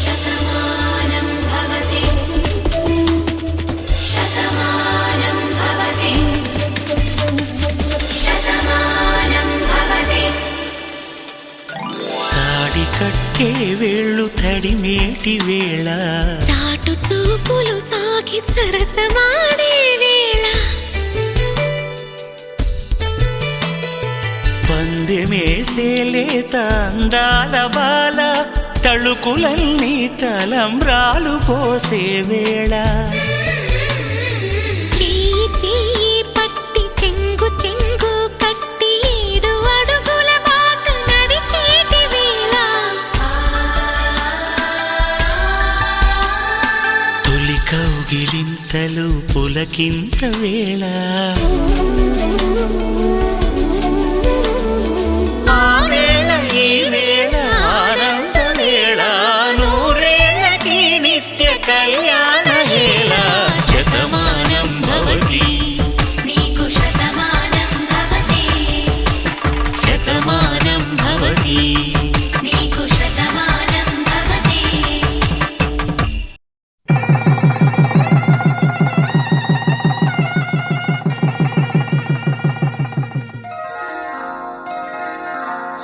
శతమానం భవతి శతమానం భవతి శతమానం భవతి తాడి కట్టే వేళ్ళు తడిమేటి వేళ చాటు చూపులు సాగి సరసమాడే వేళ పందెమేసేలేత అందాల బాల తళుకులన్నీ తలంబ్రాలు పోసే వేళ చెయ్యి చెయ్యి పట్టి చెంగు చెంగు కట్టి 7 అడుగుల బాట నడిచేటి వేళ తొలి కౌగిలింతలు పులకింత వేళ ఆ వేళ ఈ వేళ ఆనంద వేళ నూరేళ్ళకి నిత్య కళ్యాణ వేళ శతమానం భవతి నీకు శతమానం భవతి శతమానం భవతి నీకు శతమానం భవతి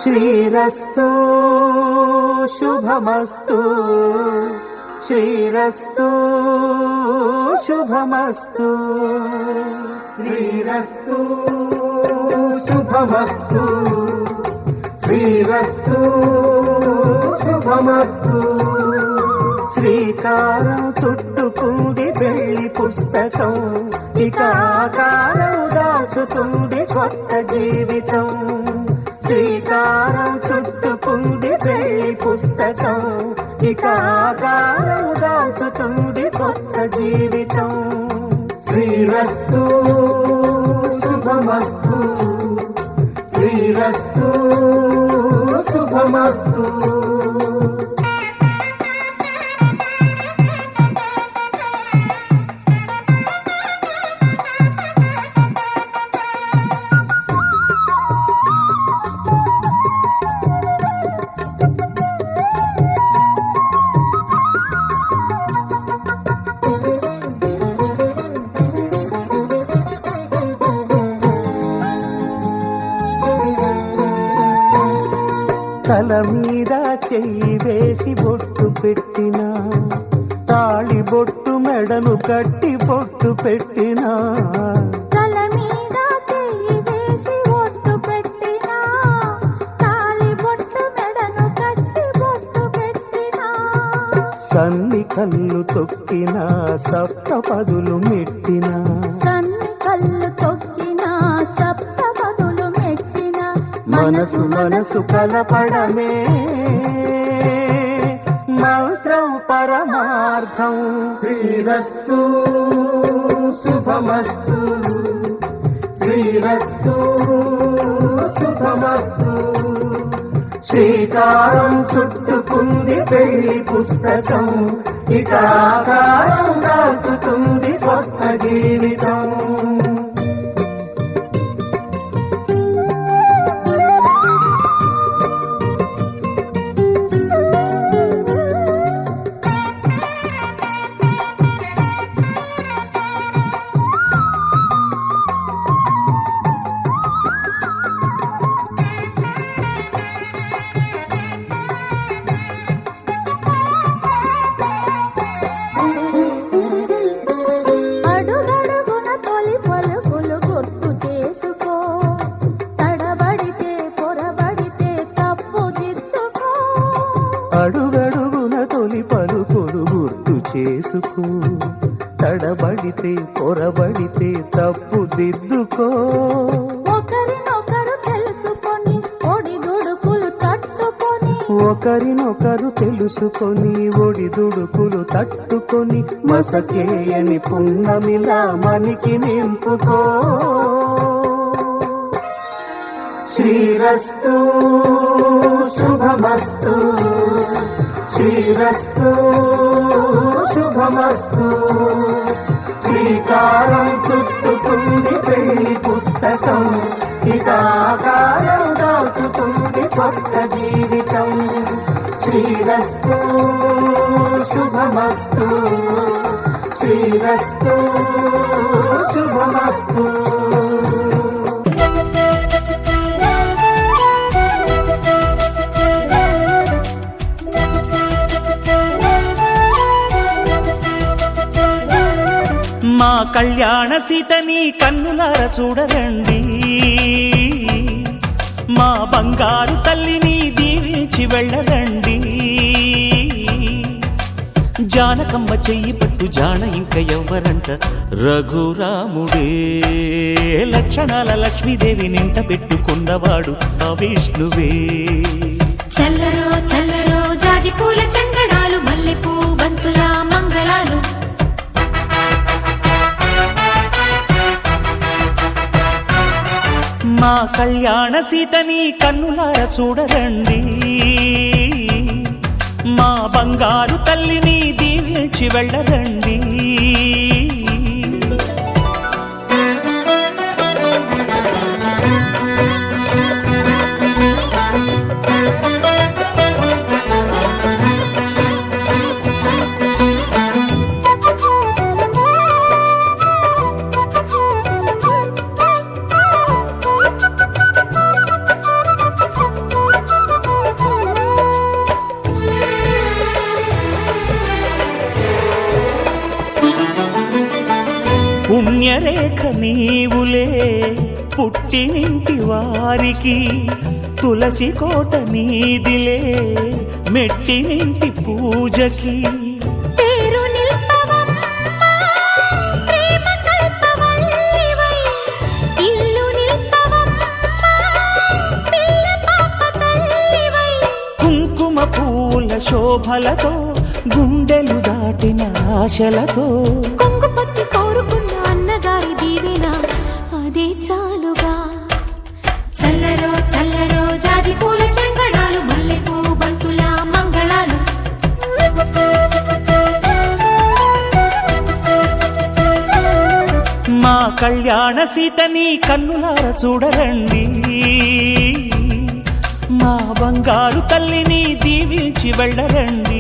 శ్రీరస్తు శుభమస్తు శ్రీరస్తు శుభమస్తు శ్రీరస్తు శుభమస్తు శ్రీరస్తు శుభమస్తు శ్రీకారం చుట్టుకుంది పెళ్లి పుస్తకం ఇక ఆకారం దాచుతుంది కొత్త జీవితం శ్రీకారం చుట్టుకుంది పెళ్లి పుస్తకం ఇక ఆకారం దాచుతుంది కొత్త జీవితం శ్రీరస్తు శుభమస్తు శ్రీరస్తు శుభమస్తు తల మీద చెయ్యి వేసి బొట్టు పెట్టినా తాళి బొట్టు మెడను కట్టి బొట్టు పెట్టినా తల మీద చెయ్యి వేసి ఒట్టు పెట్టినా తాళి బొట్టు మెడను కట్టి బొట్టు పెట్టినా సన్ని కళ్ళు తొక్కినా సప్త పదులు మెట్టినా సన్ని కళ్ళు తొక్కినా సప్త పదులు మెట్టినా మనసు మనసు కలపడమే మంత్రం పరమార్థం శ్రీరస్తు శుభమస్తు శ్రీరస్తు శుభమస్తు శ్రీకారం చుట్టుకుంది పెళ్లి పుస్తకం ఇక ఆకారం దాచుతుంది కొత్త జీవితం అడుగడుగున తొలి పలుకులు గుర్తు చేసుకో, తడబడితే పొరబడితే తప్పు దిద్దుకో. ఒకరినొకరు తెలుసుకొని ఒడిదుడుకులు తట్టుకొని, ఒకరినొకరు తెలుసుకొని ఒడిదుడుకులు తట్టుకొని, మసకేయని పున్నమిలా మనికి నింపుకో. శ్రీరస్తు శుభమస్తు, శ్రీరస్తు శుభమస్తు. శ్రీకారం చుట్టుకుంది పెళ్లి పుస్తకం, ఇక ఆకారం దాచుతుంది కొత్త జీవితం. శ్రీరస్తు శుభమస్తు, శ్రీరస్తు శుభమస్తు. మా కళ్యాణ సీతని కన్నులార చూడరండి, మా బంగారు తల్లిని దీవించి వెళ్ళరండి. జానకమ్మ చెయ్యి పట్టు జాన ఇంక ఎవ్వరంట, రఘురాముడే. లక్షణాల లక్ష్మీదేవి నింట పెట్టుకున్నవాడు ఆ విష్ణువే. చల్లరో చల్లరో జాజి పూల చందనాలు, మల్లెపూ బంతుల మంగళాలు. మా కళ్యాణ సీతని కన్నులార చూడరండి, మా బంగారు తల్లిని దీవించి వెళ్ళరండి. పుణ్యరేఖ నీవులే పుట్టినింటి వారికి, తులసి కోట నీదిలే మెట్టినింటి పూజకి. పేరు నిల్పవమ్మా ప్రేమ కల్పవల్లివై, ఇల్లు నిల్పవమ్మా పిల్ల పాప తల్లివై. కుంకుమ పూల శోభలతో గుండెలు దాటిన ఆశలతో, కొంగు పట్టి కోరుకున్న అన్నగారి దీవెన అదే చాలుగా. చల్లరో చల్లరో జాజి పూల చందనాలు, మల్లెపూ బంతుల మంగళాలు. మా కళ్యాణ సీతని కన్నులార చూడరండి, మా బంగారు తల్లిని దీవించి వెళ్ళరండి.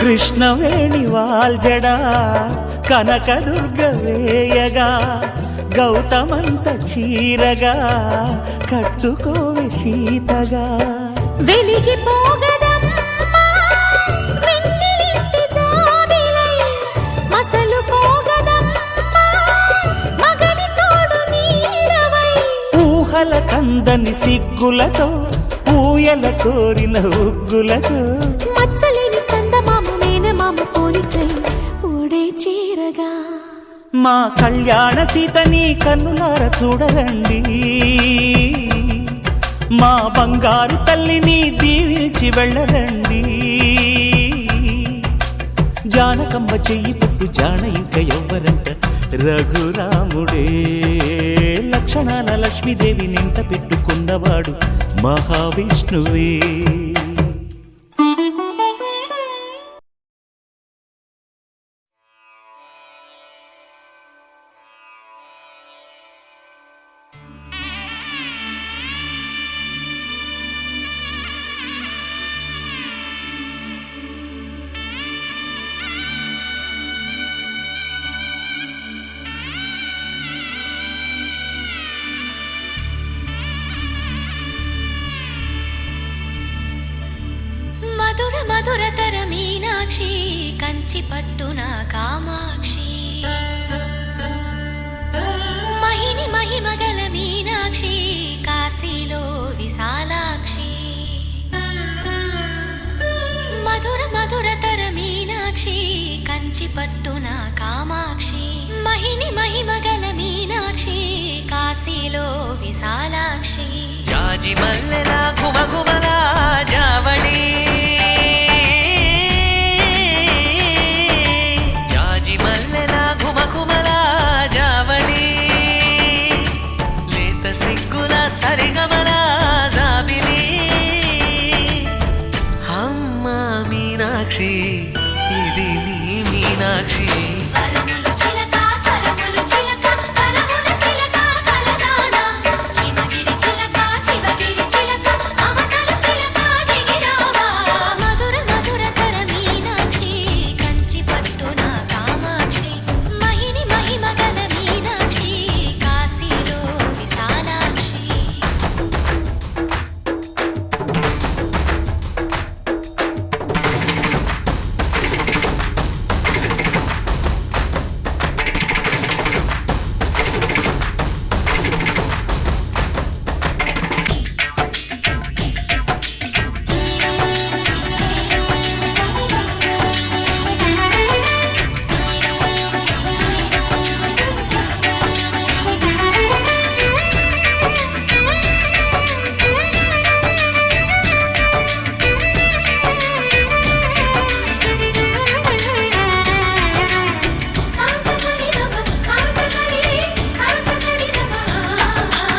కృష్ణవేణి వాల్జడా కనకదుర్గ వేయగా, గౌతమంత చీరగా కట్టుకోవి సీతగా. వెలిగిపోగదమ్మా వెన్నెలింటి జాబిలై, మసలుకోగదమ్మా మగని తోడు నీడవై. ఊహల కందని సిగ్గులతో ఊయల కోరిన ఉగ్గులతో, మచ్చలేని చందమామ మేనమామ పోలికై ఓడే చీరగా. మా కళ్యాణ సీతని కన్నులార చూడరండి, మా బంగారు తల్లిని దీవించి వెళ్ళరండి. జానకమ్మ చెయ్యి పట్టు జాన ఇంక ఎవ్వరంట, రఘురాముడే. లక్షణాల లక్ష్మీదేవి నింట పెట్టుకున్నవాడు మహావిష్ణువే. మధుర మధురతర మీనాక్షి కంచి పట్టున కామాక్షి మహిని మహిమగల మీనాక్షి కాశీలో విశాలాక్షి మధుర మధురతర మీనాక్షి కంచి పట్టున కామాక్షి మహిని మహిమగల మీనాక్షి కాశీలో విశాలాక్షి జాజి మల్లెలా గుమగుమలా జావళి జాజి మల్లెలా గుమగుమలా జావళి లేత సిగ్గుల సరిగమల జాబిలి అమ్మ మీనాక్షి ఇది నీ మీనాక్షి వరములు చిలక స్వరములు చిలక కరమున చిలక కలదాన హిమగిరి చిలక శివగిరి చిలక మమతలు చిలక దిగిరావా మధుర మధురతర మీనాక్షి కంచి పట్టున కామాక్షి మహిని మహిమగల మీనాక్షి కాశీలో విశాలాక్షి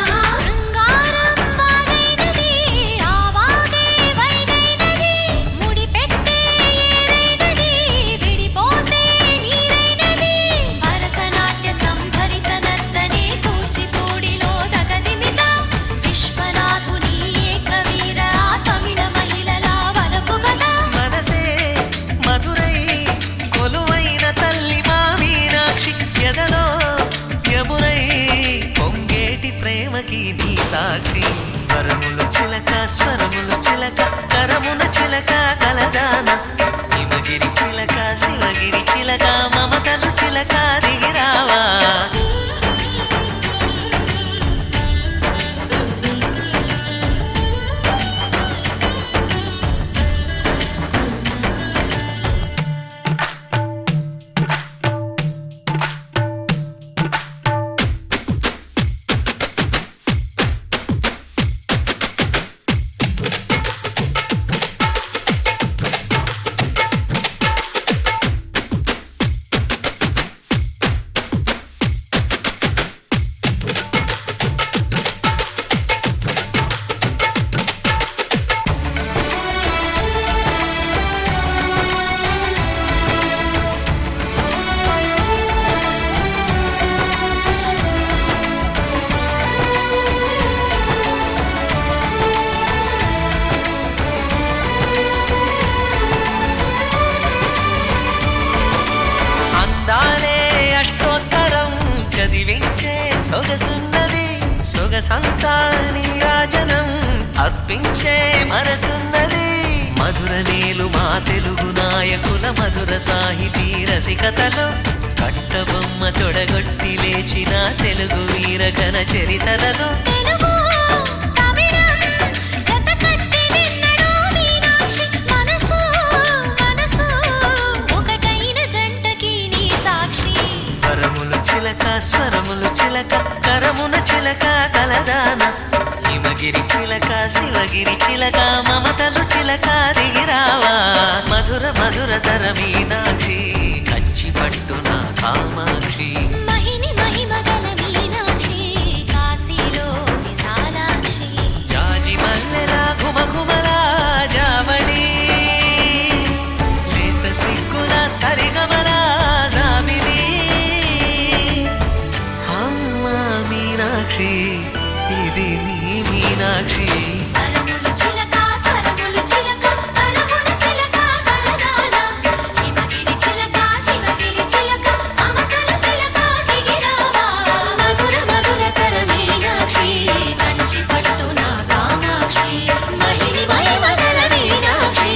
శృంగారం వాగైనది ఆవాగే వైగైనది ముడిపెట్టే ఏరైనది విడిపోతే నీరైనది భరతనాట్య సంభరిత నర్తనే కూచిపూడిలో దగదిమిత విశ్వనాథుని ఏకవీర తమిళ మహిళల వలపు గదా మనసే మధురై కొలువైన తల్లి మా మీనాక్షి ఎదలో యమునై పొంగేటి ప్రేమకి నీ సాక్షి వరములు చిలక స్వరములు చిలక కరమున చిలక కలదాన హిమగిరి చిలక శివగిరి చిలక మమతలు చిలక దిగిరావా అందాలే అష్టోత్తరం చదివించే సొగసున్నది సొగసంతా నీరాజనం అర్పించే మనసున్నది మధుర నేలు మా తెలుగు నాయకుల మధుర సాహితీ రసికతలో కట్టబొమ్మ తొడగొట్టి లేచిన తెలుగు వీరఘన చరితలలో తెలుగు తమిళం జతకట్టి నిన్నడు మీనాక్షి మనసు మనసు ఒకటైన జంటకి నీ సాక్షి వరములు చిలక స్వరములు చిలక కరమున చిలక కలదాన హిమగిరి చిలక శివగిరి చిలక మమతలు చిలక దిగిరావా మధుర మధురతర మీనాక్షి కంచి పట్టున కామాక్షి మహిని మహిమగల మీనాక్షి కాశీలో విశాలాక్షి జాజి మల్లెలా గుమగుమలా జావళి లేత సిగ్గుల సరిగమల జాబిలి అమ్మ మీనాక్షి ఇది నీ మీనాక్షి వరములు చిలక స్వరములు చిలక కరమున చిలక కలదాన హిమగిరి చిలక శివగిరి చిలక మమతలు చిలక దిగిరావా మధుర మధురతర మీనాక్షి కంచి పట్టున కామాక్షి మహిని మహిమగల మీనాక్షి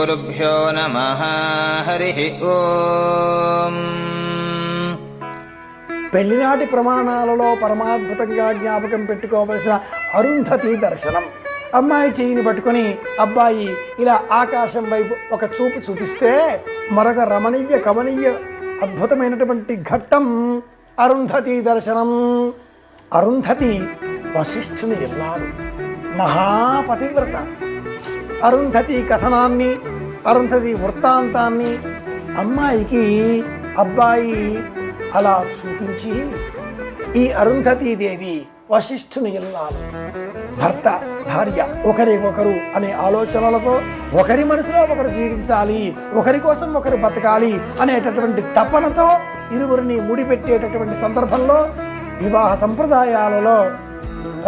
శ్రీగురుభ్యో నమః. హరి ఓం. పెళ్లినాటి ప్రమాణాలలో పరమాద్భుతంగా జ్ఞాపకం పెట్టుకోవలసిన అరుంధతి దర్శనం. అమ్మాయి చేయిని పట్టుకొని అబ్బాయి ఇలా ఆకాశం వైపు ఒక చూపు చూపిస్తే మరొక రమణీయ కమనీయ అద్భుతమైనటువంటి ఘట్టం అరుంధతి దర్శనం. అరుంధతి వశిష్ఠుని ఇల్లాలు, మహాపతివ్రత. అరుంధతి కథనాన్ని, అరుంధతి వృత్తాంతాన్ని అమ్మాయికి అబ్బాయి అలా చూపించి, ఈ అరుంధతీదేవి వశిష్ఠుని ఇల్లాలు, భర్త భార్య ఒకరికొకరు అనే ఆలోచనలతో ఒకరి మనసులో ఒకరు జీవించాలి, ఒకరి కోసం ఒకరు బతకాలి అనేటటువంటి తపనతో ఇరువురిని ముడిపెట్టేటటువంటి సందర్భంలో వివాహ సంప్రదాయాలలో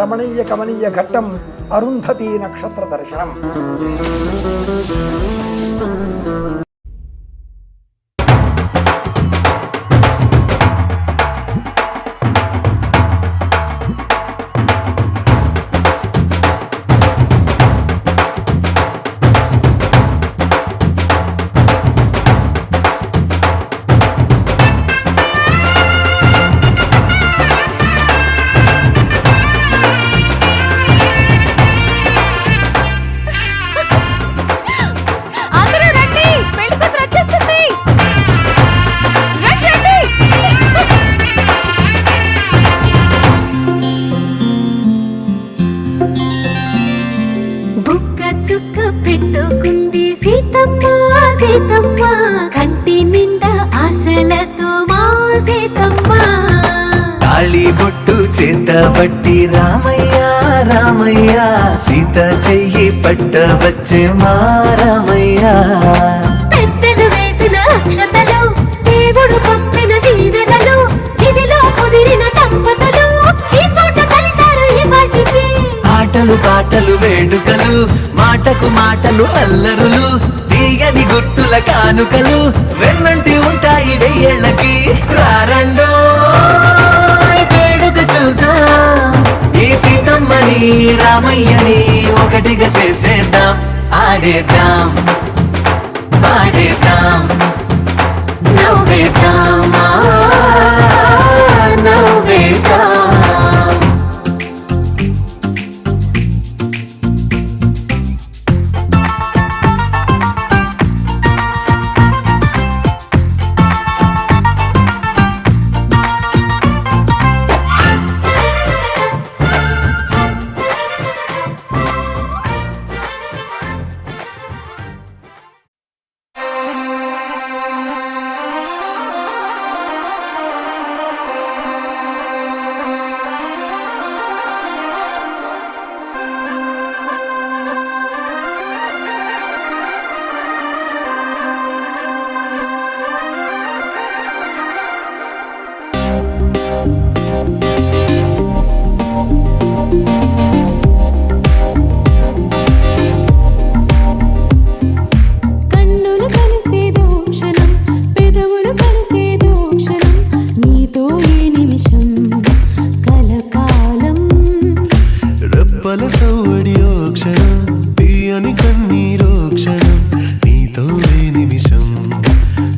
రమణీయ కమనీయ ఘట్టం అరుంధతి నక్షత్ర దర్శనం. చుక్క పెట్టుకుంది సీతమ్మ సీతమ్మ, కంటి నిండా ఆశలతో మా సీతమ్మ. తాళి బొట్టు చేతబట్టి రామయ్య రామయ్య, సీత చెయ్యి పట్టవచ్చే మా రామయ్య. పెద్దలు వేసిన అక్షతలు, దేవుడు పంపిన దీవెనలు, ఇవిలో కుదిరిన దంపతులు ఈ చోట కలిశారు ఈ వాటికి. ఆటలు పాటలు వేడుకలు, మాటకు మాటలు అల్లరులు, తీయని గుట్టుల కానుకలు వెన్నంటి ఉంటాయి వెయ్యేళ్ళకి. రారండో వేడుక చూద్దాం, ఈ సీతమ్మని రామయ్యని ఒకటిగా చేసేద్దాం. ఆడేద్దాం పాడేద్దాం నవ్వేద్దాం నవ్వేద్దాం. కన్నులు కలిసేదో క్షణం, పెదవులు కలిసేదో క్షణం, నీతో ఈ నిమిషం కలకాలం. రెప్పల సౌవడియో క్షణం, తీయని కన్నీరో క్షణం, నీతో ఈ నిమిషం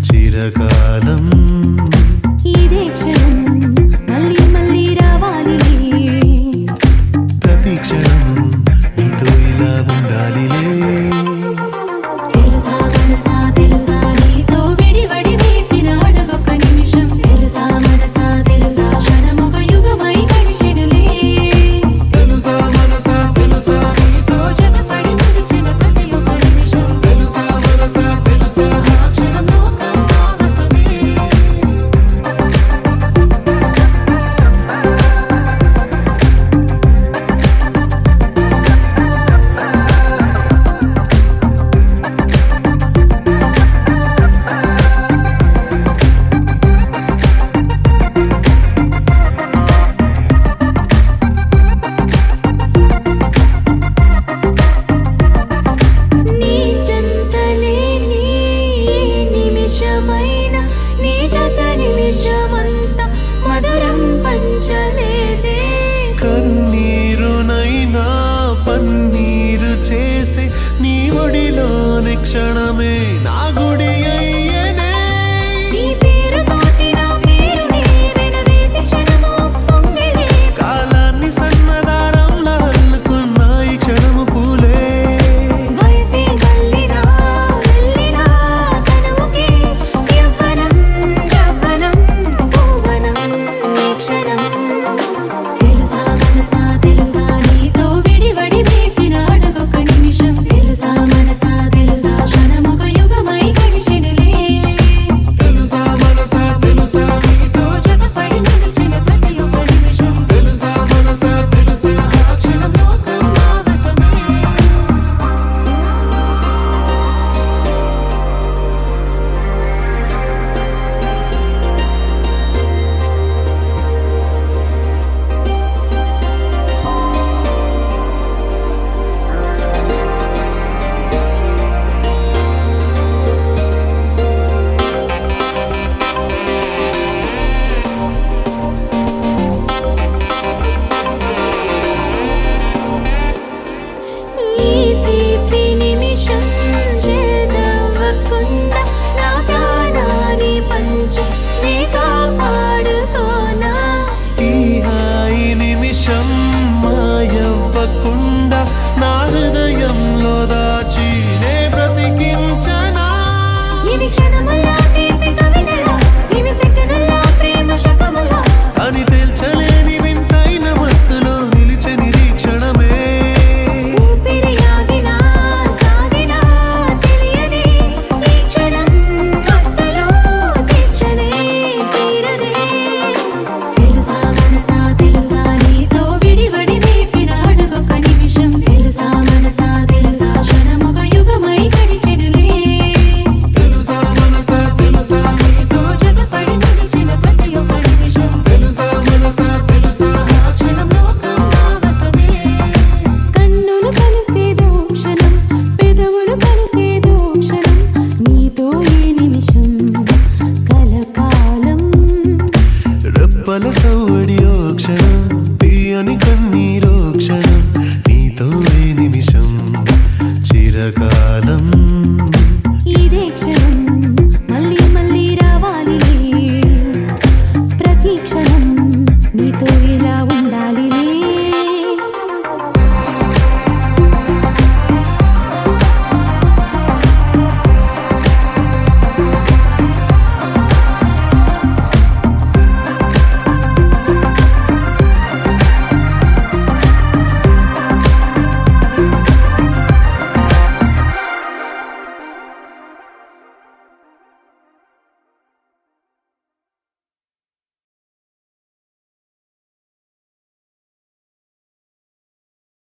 చిరకాలం.